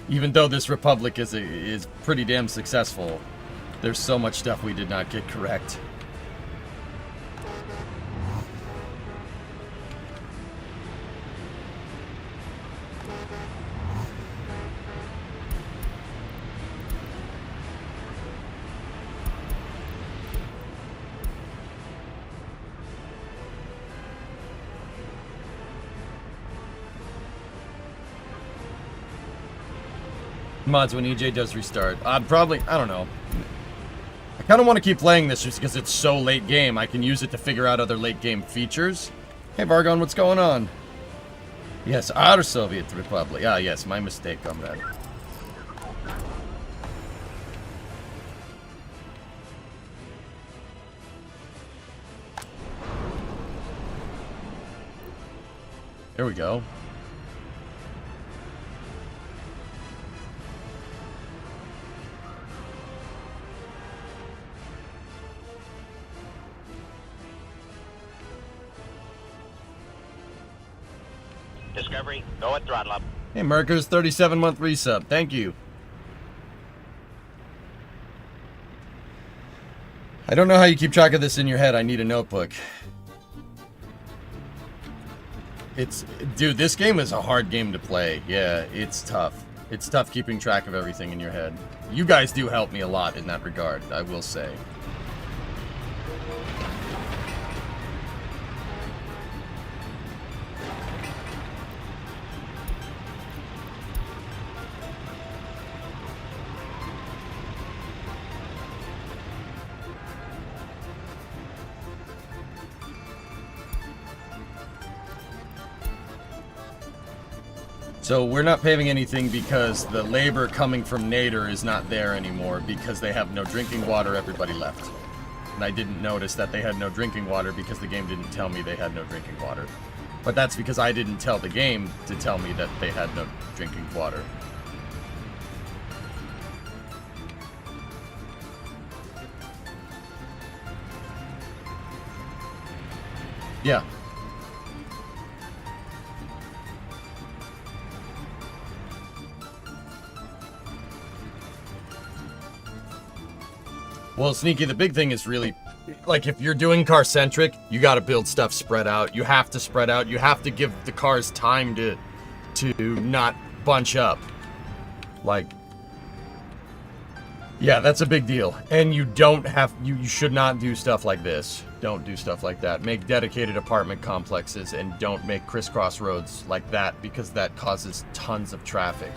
Even though this Republic is pretty damn successful, there's so much stuff we did not get correct. Mods, when EJ does restart, I don't know. I kind of want to keep playing this just because it's so late game. I can use it to figure out other late game features. Hey Vargon, what's going on? Yes, our Soviet Republic. Ah, yes, my mistake, comrade. There we go. Discovery, go at throttle up. Hey, Merkers, 37-month resub. Thank you. I don't know how you keep track of this in your head. I need a notebook. Dude, this game is a hard game to play. Yeah, it's tough. It's tough keeping track of everything in your head. You guys do help me a lot in that regard, I will say. So we're not paving anything because the labor coming from Nader is not there anymore because they have no drinking water. Everybody left. And I didn't notice that they had no drinking water because the game didn't tell me they had no drinking water. But that's because I didn't tell the game to tell me that they had no drinking water. Yeah. Well, Sneaky, the big thing is really, like, if you're doing car-centric, you gotta build stuff spread out. You have to spread out. You have to give the cars time to not bunch up. Like, yeah, that's a big deal. And you don't have, you should not do stuff like this. Don't do stuff like that. Make dedicated apartment complexes and don't make crisscross roads like that because that causes tons of traffic.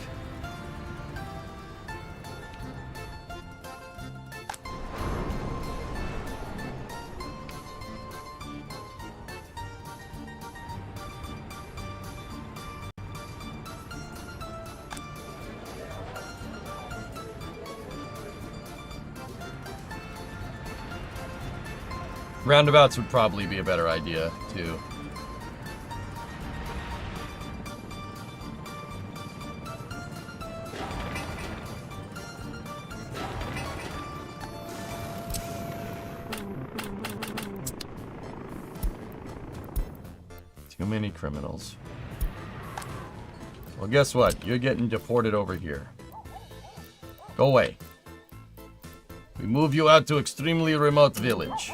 Roundabouts would probably be a better idea, too. Too many criminals. Well, guess what? You're getting deported over here. Go away. We move you out to extremely remote village.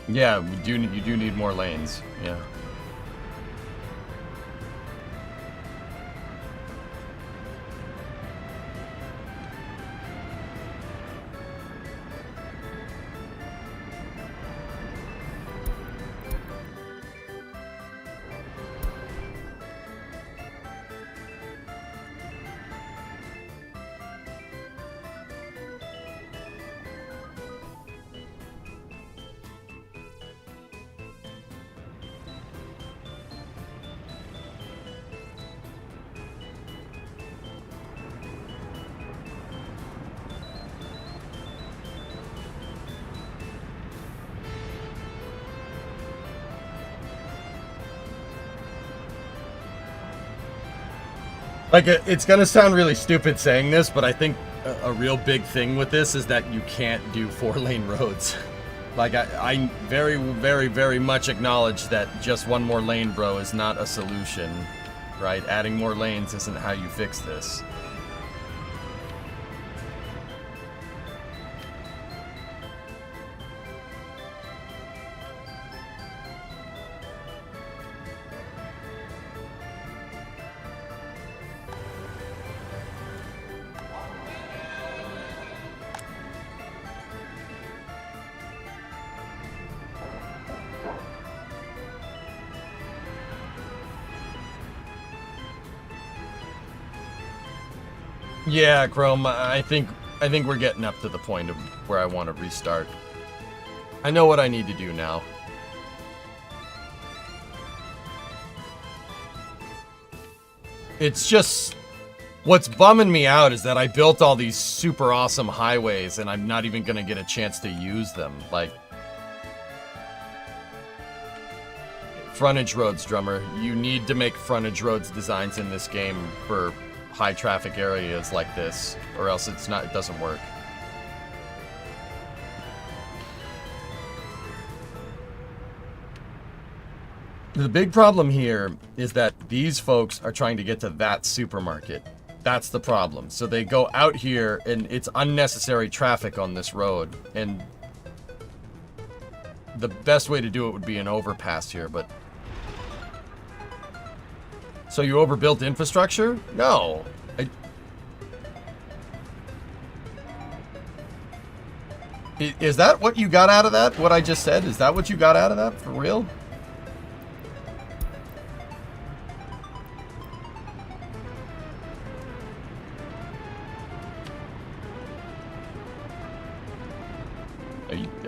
Yeah, you do need more lanes. Yeah. Like, it's gonna sound really stupid saying this, but I think a real big thing with this is that you can't do 4-lane roads. Like, I very, very, very much acknowledge that just one more lane, bro, is not a solution, right? Adding more lanes isn't how you fix this. Yeah, Chrome, I think we're getting up to the point of where I want to restart. I know what I need to do now. It's just, what's bumming me out is that I built all these super awesome highways and I'm not even going to get a chance to use them. Like, frontage roads, Drummer. You need to make frontage roads designs in this game for high traffic areas like this, or else it doesn't work. The big problem here is that these folks are trying to get to that supermarket. That's the problem. So they go out here and it's unnecessary traffic on this road, and the best way to do it would be an overpass here, but so you overbuilt infrastructure? No. Is that what you got out of that? What I just said? Is that what you got out of that? For real?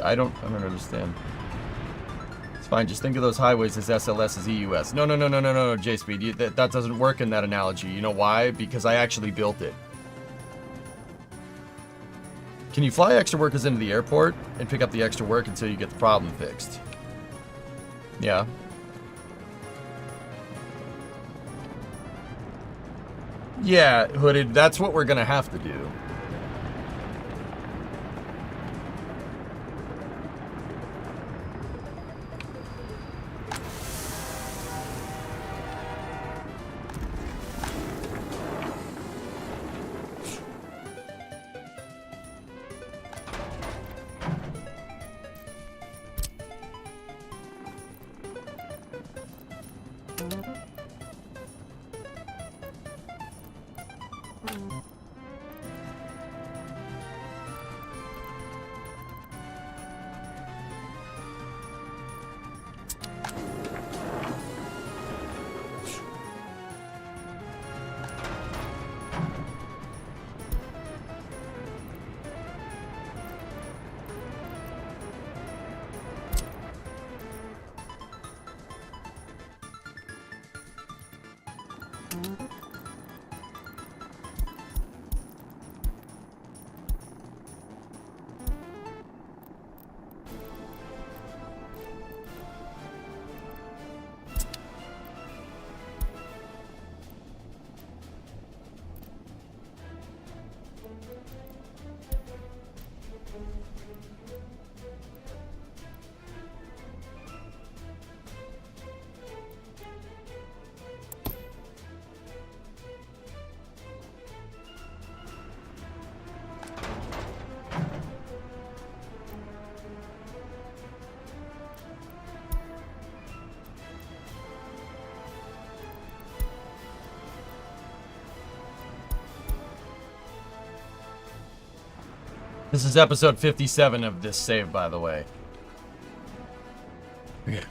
I don't understand. It's fine. Just think of those highways as SLS as EUS. No, J-Speed. That doesn't work in that analogy. You know why? Because I actually built it. Can you fly extra workers into the airport and pick up the extra work until you get the problem fixed? Yeah. Yeah, Hooded, that's what we're gonna have to do. This is episode 57 of this save, by the way. Yeah.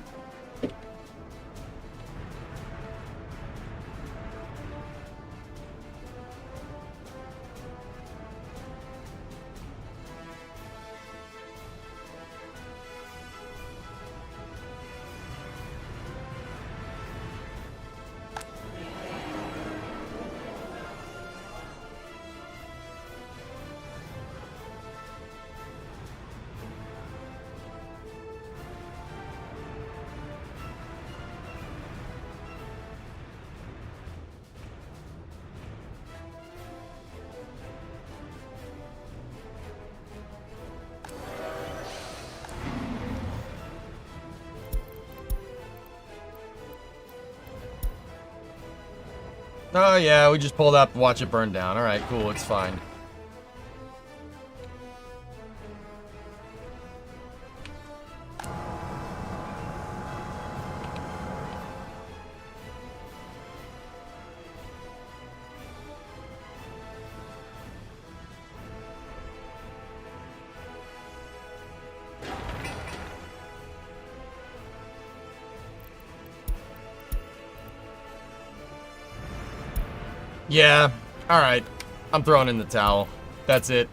Oh yeah, we just pulled up to watch it burn down. Alright, cool, it's fine. Yeah, alright. I'm throwing in the towel. That's it.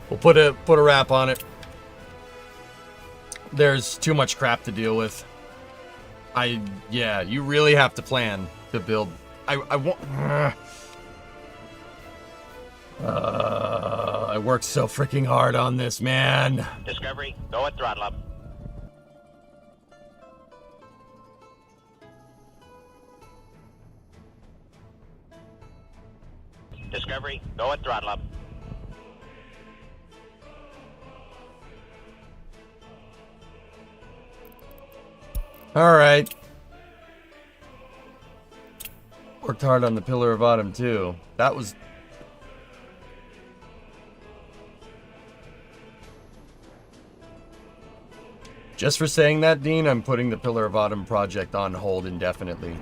We'll put a wrap on it. There's too much crap to deal with. Yeah, you really have to plan to build. I worked so freaking hard on this, man. Discovery, go at throttle up. Discovery, go at throttle up. Alright. Worked hard on the Pillar of Autumn, too. That was... Just for saying that, Dean, I'm putting the Pillar of Autumn project on hold indefinitely.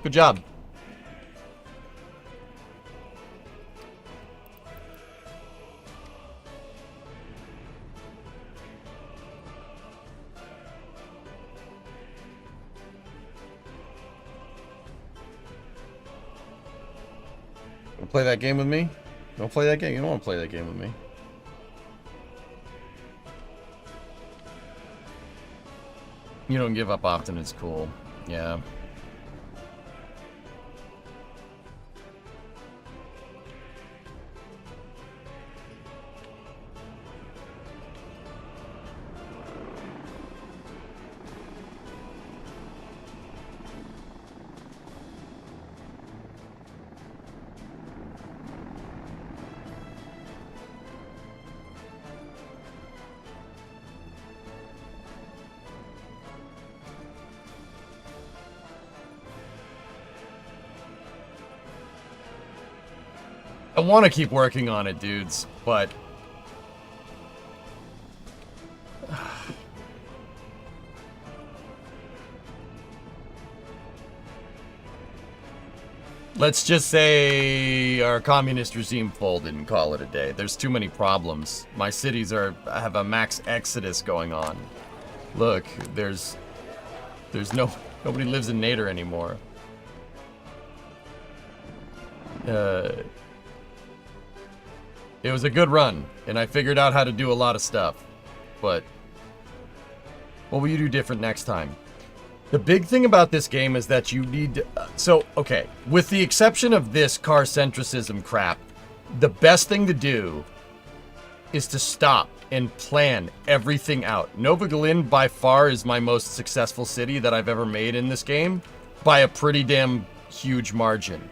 Good job. Wanna play that game with me? Don't play that game. You don't want to play that game with me. You don't give up often. It's cool. Yeah. I want to keep working on it, dudes, but... Let's just say our communist regime folded and call it a day. There's too many problems. My cities have a max exodus going on. Look, nobody lives in Nader anymore. It was a good run, and I figured out how to do a lot of stuff. But what will you do different next time? The big thing about this game is that you need to, okay, with the exception of this car centricism crap, the best thing to do is to stop and plan everything out. Nova Galen by far is my most successful city that I've ever made in this game by a pretty damn huge margin.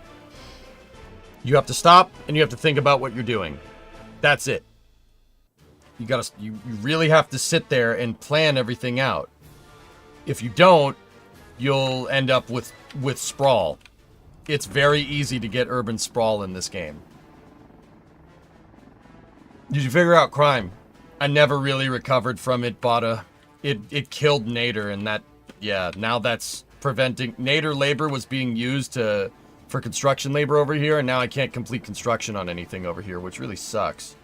You have to stop and you have to think about what you're doing. That's it. You really have to sit there and plan everything out. If you don't, you'll end up with sprawl. It's very easy to get urban sprawl in this game. Did you figure out crime? I never really recovered from it, Bada. It killed Nader, and that, yeah, now that's preventing... Nader labor was being used for construction labor over here, and now I can't complete construction on anything over here, which really sucks.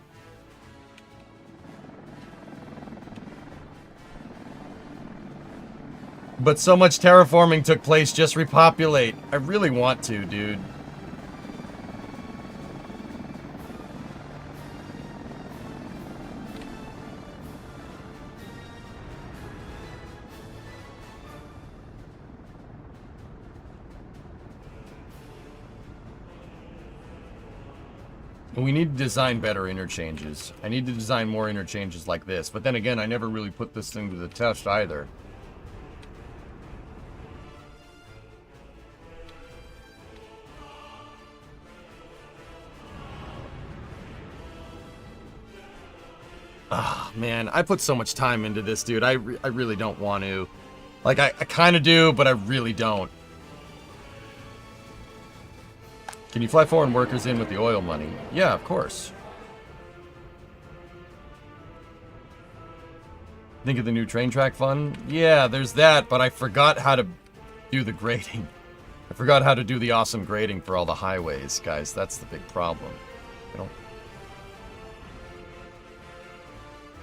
But so much terraforming took place, just repopulate. I really want to, dude. We need to design better interchanges. I need to design more interchanges like this. But then again, I never really put this thing to the test either. Ah, man, I put so much time into this, dude. I really don't want to. Like, I kind of do, but I really don't. Can you fly foreign workers in with the oil money? Yeah, of course. Think of the new train track fund? Yeah, there's that, but I forgot how to do the grading. I forgot how to do the awesome grading for all the highways, guys. That's the big problem. You know?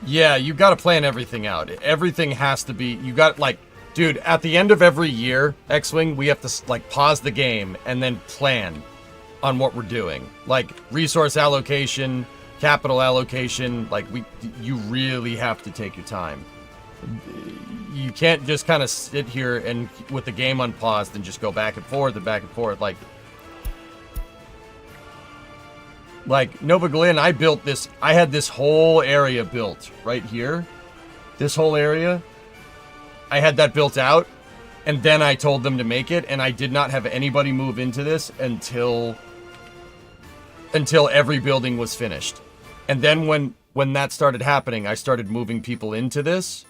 Yeah, you got to plan everything out. Everything has to be... You got, like... Dude, at the end of every year, X-Wing, we have to, like, pause the game and then plan on what we're doing. Like, resource allocation, capital allocation, like, you really have to take your time. You can't just kind of sit here and, with the game unpaused, and just go back and forth and back and forth, like Nova Galen, I built this, I had this whole area built right here. This whole area, I had that built out, and then I told them to make it, and I did not have anybody move into this until every building was finished. And then when that started happening, I started moving people into this,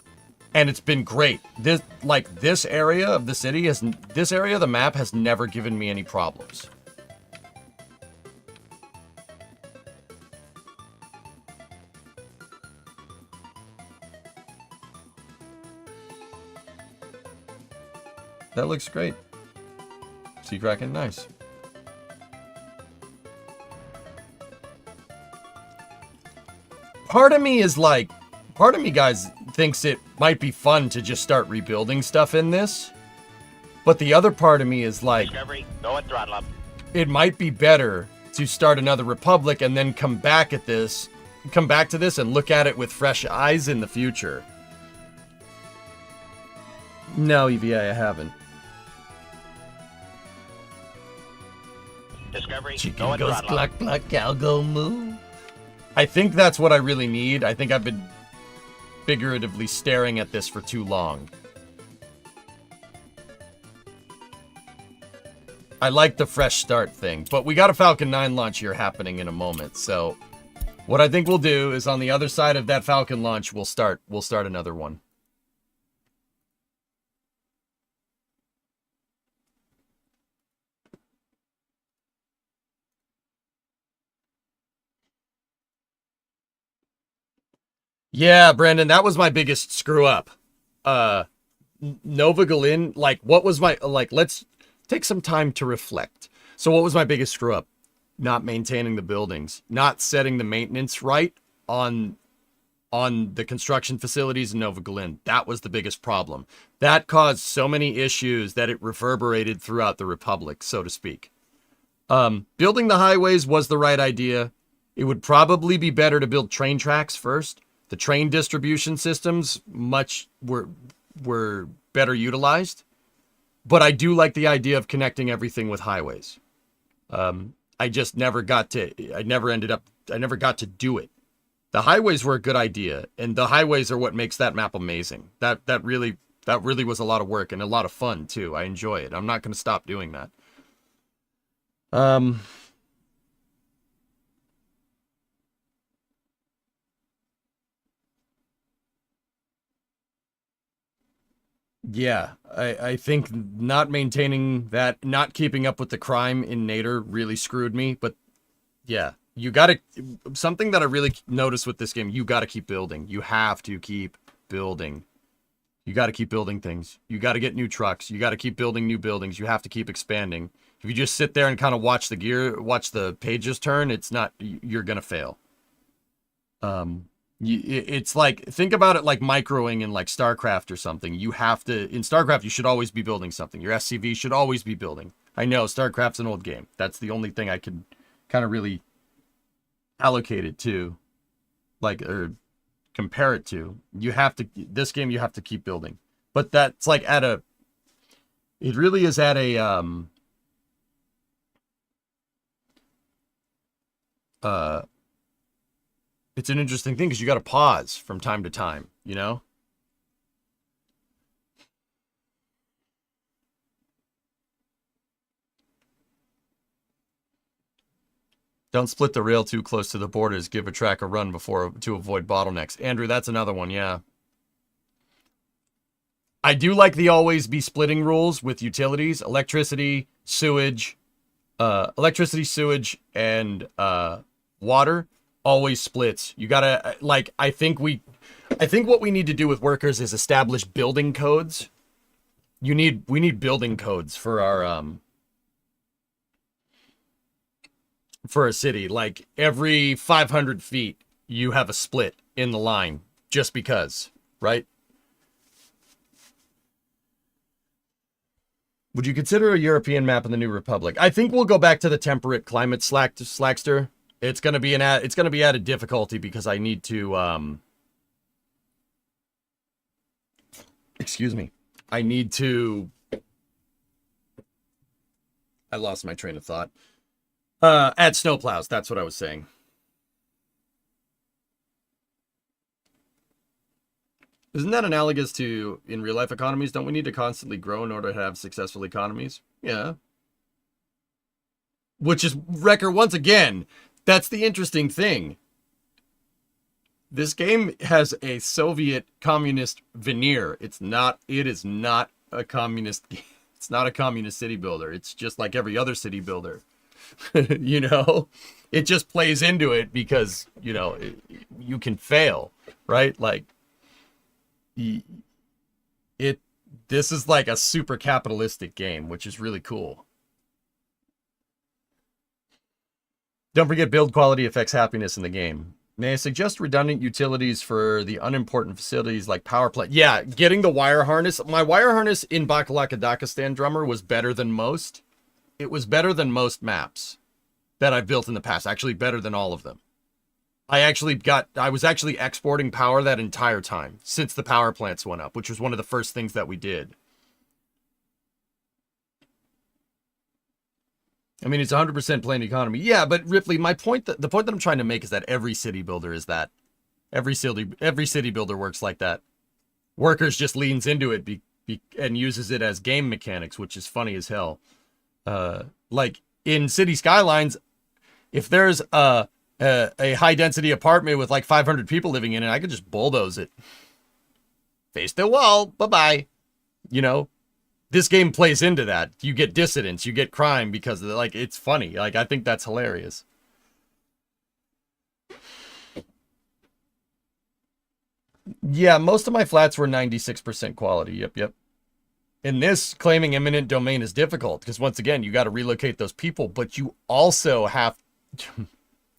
and it's been great. This area of the city this area of the map has never given me any problems. That looks great. Sea Kraken, nice. Part of me, guys, thinks it might be fun to just start rebuilding stuff in this. But the other part of me is like, Discovery, go at throttle up. it might be better to start another republic and then come back to this and look at it with fresh eyes in the future. No, EVA, I haven't. Discovery, Chicken go at goes throttle up. cluck cluck, cow go moo. I think that's what I really need. I think I've been figuratively staring at this for too long. I like the fresh start thing, but we got a Falcon 9 launch here happening in a moment. So what I think we'll do is on the other side of that Falcon launch, we'll start another one. Yeah, Brandon, that was my biggest screw up. Nova Galin, like, what was my, like, let's take some time to reflect. So what was my biggest screw up? Not maintaining the buildings, not setting the maintenance right on the construction facilities in Nova Galin. That was the biggest problem. That caused so many issues that it reverberated throughout the Republic, so to speak. Building the highways was the right idea. It would probably be better to build train tracks first. The train distribution systems were better utilized, but I do like the idea of connecting everything with highways. I just never got to. I never got to do it. The highways were a good idea, and the highways are what makes that map amazing. That really was a lot of work and a lot of fun too. I enjoy it. I'm not going to stop doing that. Yeah, I think not maintaining that, not keeping up with the crime in Nader really screwed me. But yeah, you gotta, something that I really noticed with this game, you gotta keep building. You have to keep building. You gotta keep building things. You gotta get new trucks. You gotta keep building new buildings. You have to keep expanding. If you just sit there and kind of watch the pages turn, it's not, you're gonna fail. It's like, think about it like microing in like StarCraft or something. You have to, in StarCraft, you should always be building something. Your SCV should always be building. I know StarCraft's an old game. That's the only thing I could kind of really allocate it to, like, or compare it to. You have to, this game, you have to keep building. But that's like at a, it really is at a, it's an interesting thing because you got to pause from time to time, you know? Don't split the rail too close to the borders. Give a track a run to avoid bottlenecks. Andrew, that's another one, yeah. I do like the always be splitting rules with utilities, electricity, sewage, and water. Always splits. You gotta, like, I think what we need to do with workers is establish building codes. We need building codes for our for a city. Like every 500 feet you have a split in the line just because, right? Would you consider a European map in the New Republic? I think we'll go back to the temperate climate Slackster. It's gonna be added difficulty because I need to excuse me. I lost my train of thought. Add snowplows, that's what I was saying. Isn't that analogous to in real life economies? Don't we need to constantly grow in order to have successful economies? Yeah. Which is, Wrecker, once again, that's the interesting thing. This game has a Soviet communist veneer. It is not a communist game. It's not a communist city builder. It's just like every other city builder. You know? It just plays into it because, you know, you can fail, right? Like, this is like a super capitalistic game, which is really cool. Don't forget build quality affects happiness in the game. May I suggest redundant utilities for the unimportant facilities like power plant? Yeah, getting the wire harness. My wire harness in Bakalaka Dakistan Drummer was better than most. It was better than most maps. that I've built in the past. Actually better than all of them. I was actually exporting power that entire time since the power plants went up, which was one of the first things that we did. I mean, it's 100% planned economy. Yeah, but Ripley, the point that I'm trying to make is that every city builder is that. Every city builder works like that. Workers just leans into it and uses it as game mechanics, which is funny as hell. Like in City Skylines, if there's a high density apartment with like 500 people living in it, I could just bulldoze it. Face the wall, bye-bye. You know, this game plays into that. You get dissidents, you get crime because of like, it's funny. Like, I think that's hilarious. Yeah, most of my flats were 96% quality. Yep. In this, claiming eminent domain is difficult because once again, you got to relocate those people, but you also have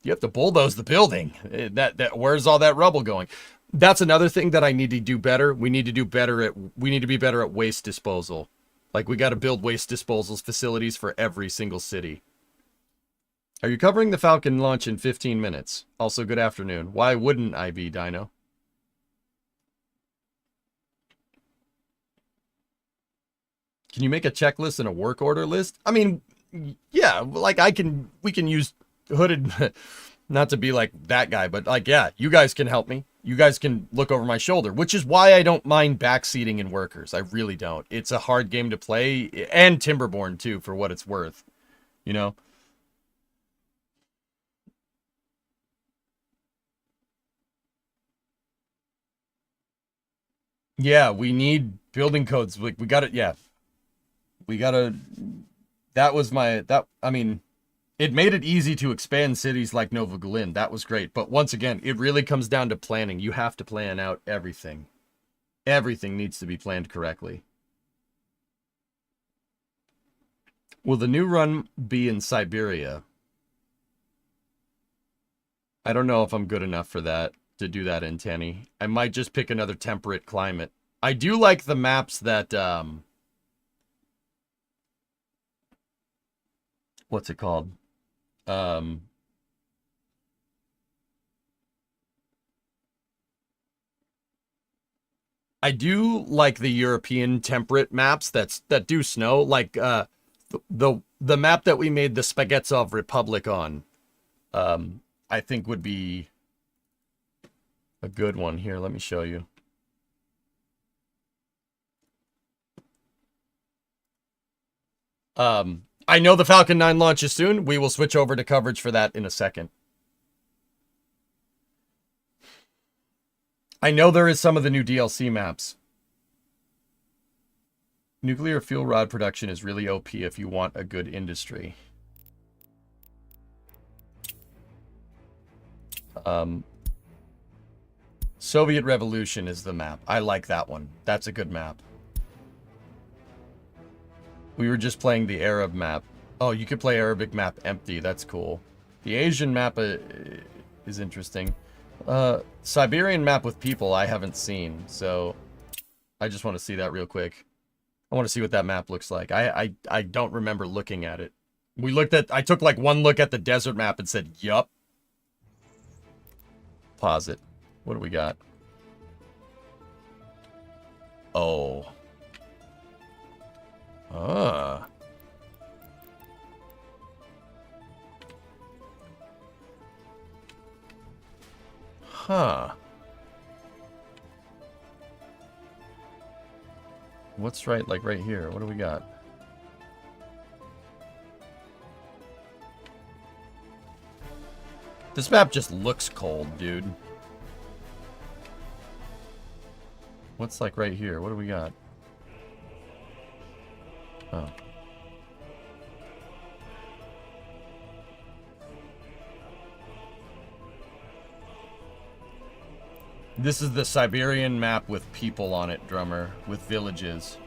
you have to bulldoze the building. Where's all that rubble going? That's another thing that I need to do better. We need to be better at waste disposal. Like, we got to build waste disposal facilities for every single city. Are you covering the Falcon launch in 15 minutes? Also, good afternoon. Why wouldn't I be, Dino? Can you make a checklist and a work order list? I mean, yeah, like we can use Hooded, not to be like that guy, but like, yeah, you guys can help me. You guys can look over my shoulder, which is why I don't mind backseating in workers. I really don't. It's a hard game to play, and Timberborn too, for what it's worth, you know? Yeah, we need building codes. Like, we got it. Yeah. We gotta, I mean, it made it easy to expand cities like Nova Glen. That was great. But once again, it really comes down to planning. You have to plan out everything. Everything needs to be planned correctly. Will the new run be in Siberia? I don't know if I'm good enough for that, to do that in Tenny. I might just pick another temperate climate. I do like the maps that, what's it called? I do like the European temperate maps that do snow, like the map that we made the Spaghetzov Republic on. I think would be a good one. Here, let me show you. I know the Falcon 9 launches soon. We will switch over to coverage for that in a second. I know there is some of the new DLC maps. Nuclear fuel rod production is really OP if you want a good industry. Soviet Revolution is the map. I like that one. That's a good map. We were just playing the Arab map. Oh, you could play Arabic map empty. That's cool. The Asian map is interesting. Siberian map with people I haven't seen, so I just want to see that real quick. I want to see what that map looks like. I don't remember looking at it. I took like one look at the desert map and said, yup. Pause it. What do we got? Oh. Ah. Huh. What's right, like right here? What do we got? This map just looks cold, dude. What's like right here? What do we got? Oh. This is the Siberian map with people on it, Drummer, with villages.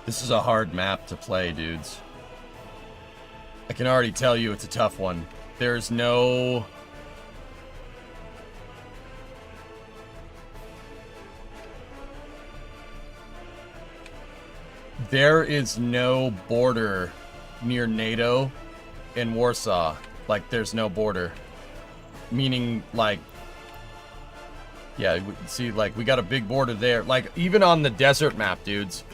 This is a hard map to play, dudes. I can already tell you it's a tough one. There's no... there is no border near NATO in Warsaw. Like, there's no border. Meaning, like, yeah, see, like, we got a big border there. Like, even on the desert map, dudes.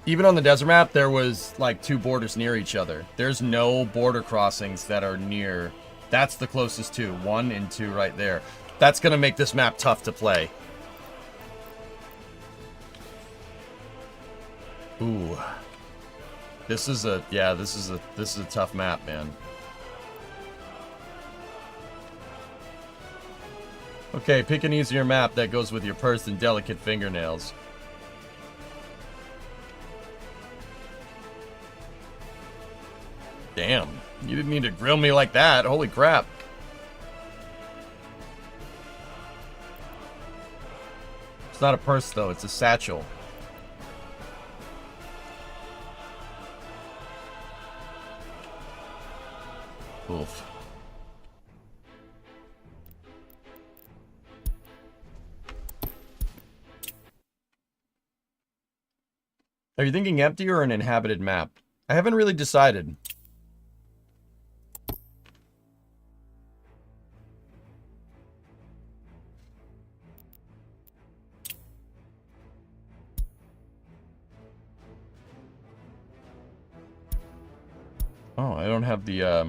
Even on the desert map, there was, like, 2 borders near each other. There's no border crossings that are near. That's the closest 2. 1 and 2 right there. That's going to make this map tough to play. Ooh. This is a, yeah, this is a tough map, man. Okay, pick an easier map that goes with your pursed and delicate fingernails. Damn, you didn't need to grill me like that. Holy crap. It's not a purse, though. It's a satchel. Oof. Are you thinking empty or an inhabited map? I haven't really decided. Oh, I don't have the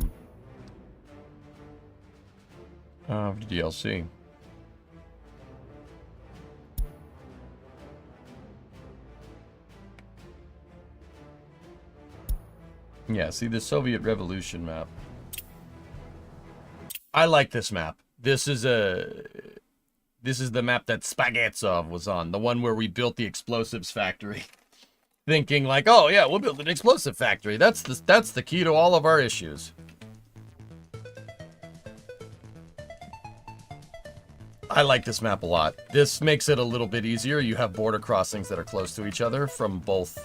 DLC. Yeah, see the Soviet Revolution map. I like this map. This is the map that Spaghetzov was on, the one where we built the explosives factory. Thinking like, oh yeah, we'll build an explosive factory. That's the key to all of our issues. I like this map a lot. This makes it a little bit easier. You have border crossings that are close to each other from both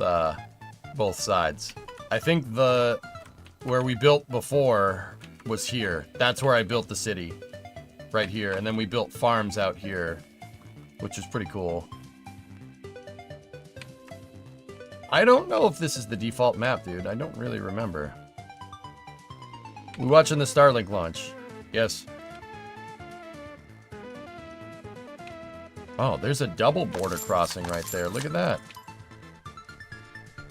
sides. I think where we built before was here. That's where I built the city, right here, and then we built farms out here, which is pretty cool. I don't know if this is the default map, dude. I don't really remember. We watching the Starlink launch. Yes. Oh, there's a double border crossing right there. Look at that.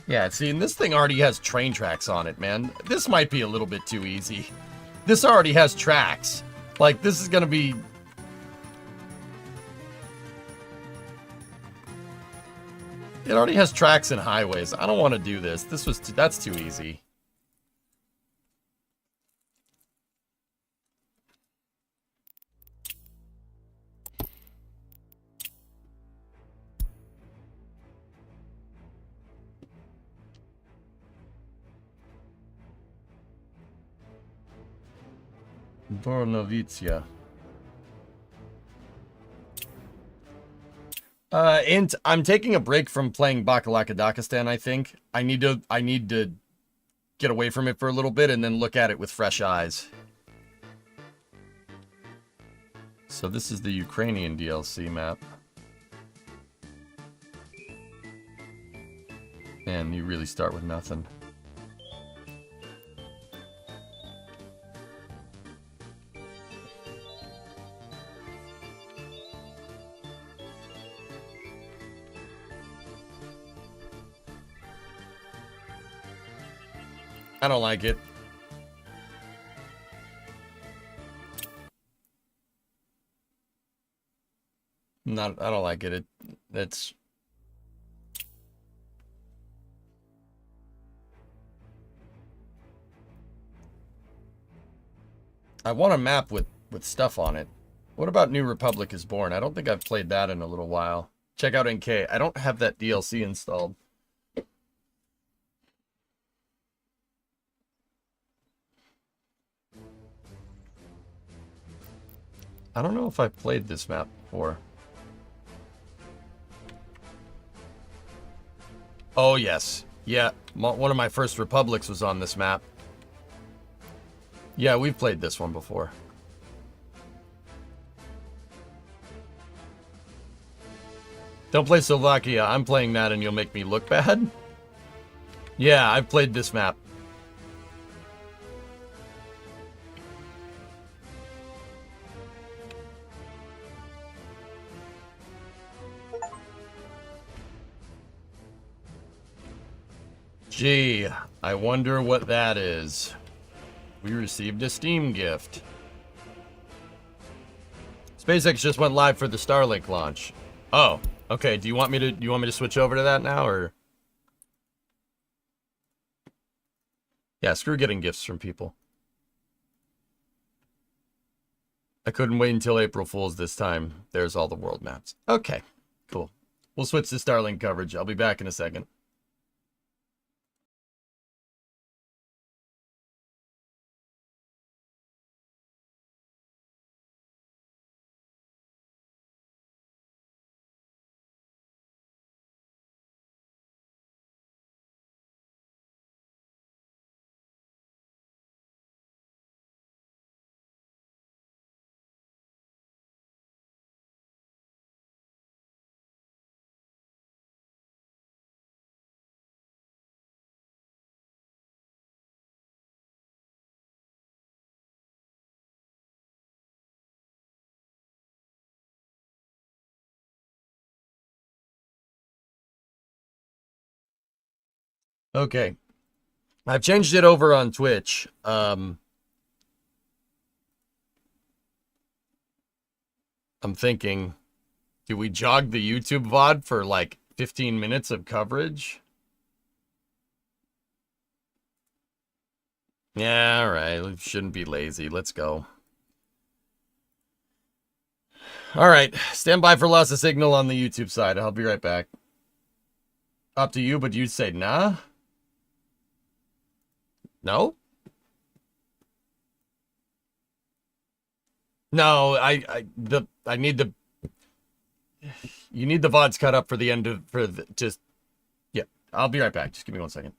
Yeah, see, and this thing already has train tracks on it, man. This might be a little bit too easy. This already has tracks. Like, this is gonna be... It already has tracks and highways. I don't want to do this. That's too easy. Bornovicia. And I'm taking a break from playing Bakalakadakistan, I think. I need to get away from it for a little bit and then look at it with fresh eyes. So this is the Ukrainian DLC map. And you really start with nothing. I don't like it. I don't like it. It's I want a map with stuff on it. What about New Republic is Born? I don't think I've played that in a little while. Check out NK. I don't have that DLC installed. I don't know if I've played this map before. Oh, yes. Yeah, one of my first Republics was on this map. Yeah, we've played this one before. Don't play Slovakia. I'm playing that and you'll make me look bad? Yeah, I've played this map. Gee, I wonder what that is. We received a Steam gift. SpaceX just went live for the Starlink launch. Oh, okay. Do you want me to switch over to that now, or? Yeah, screw getting gifts from people. I couldn't wait until April Fool's this time. There's all the world maps. Okay, cool. We'll switch to Starlink coverage. I'll be back in a second. Okay. I've changed it over on Twitch. I'm thinking, do we jog the YouTube VOD for like 15 minutes of coverage? Yeah, all right. We shouldn't be lazy. Let's go. All right. Stand by for loss of signal on the YouTube side. I'll be right back. Up to you, but you'd say nah? No? No, I need the you need the VODs cut up for the end of just yeah. I'll be right back. Just give me 1 second.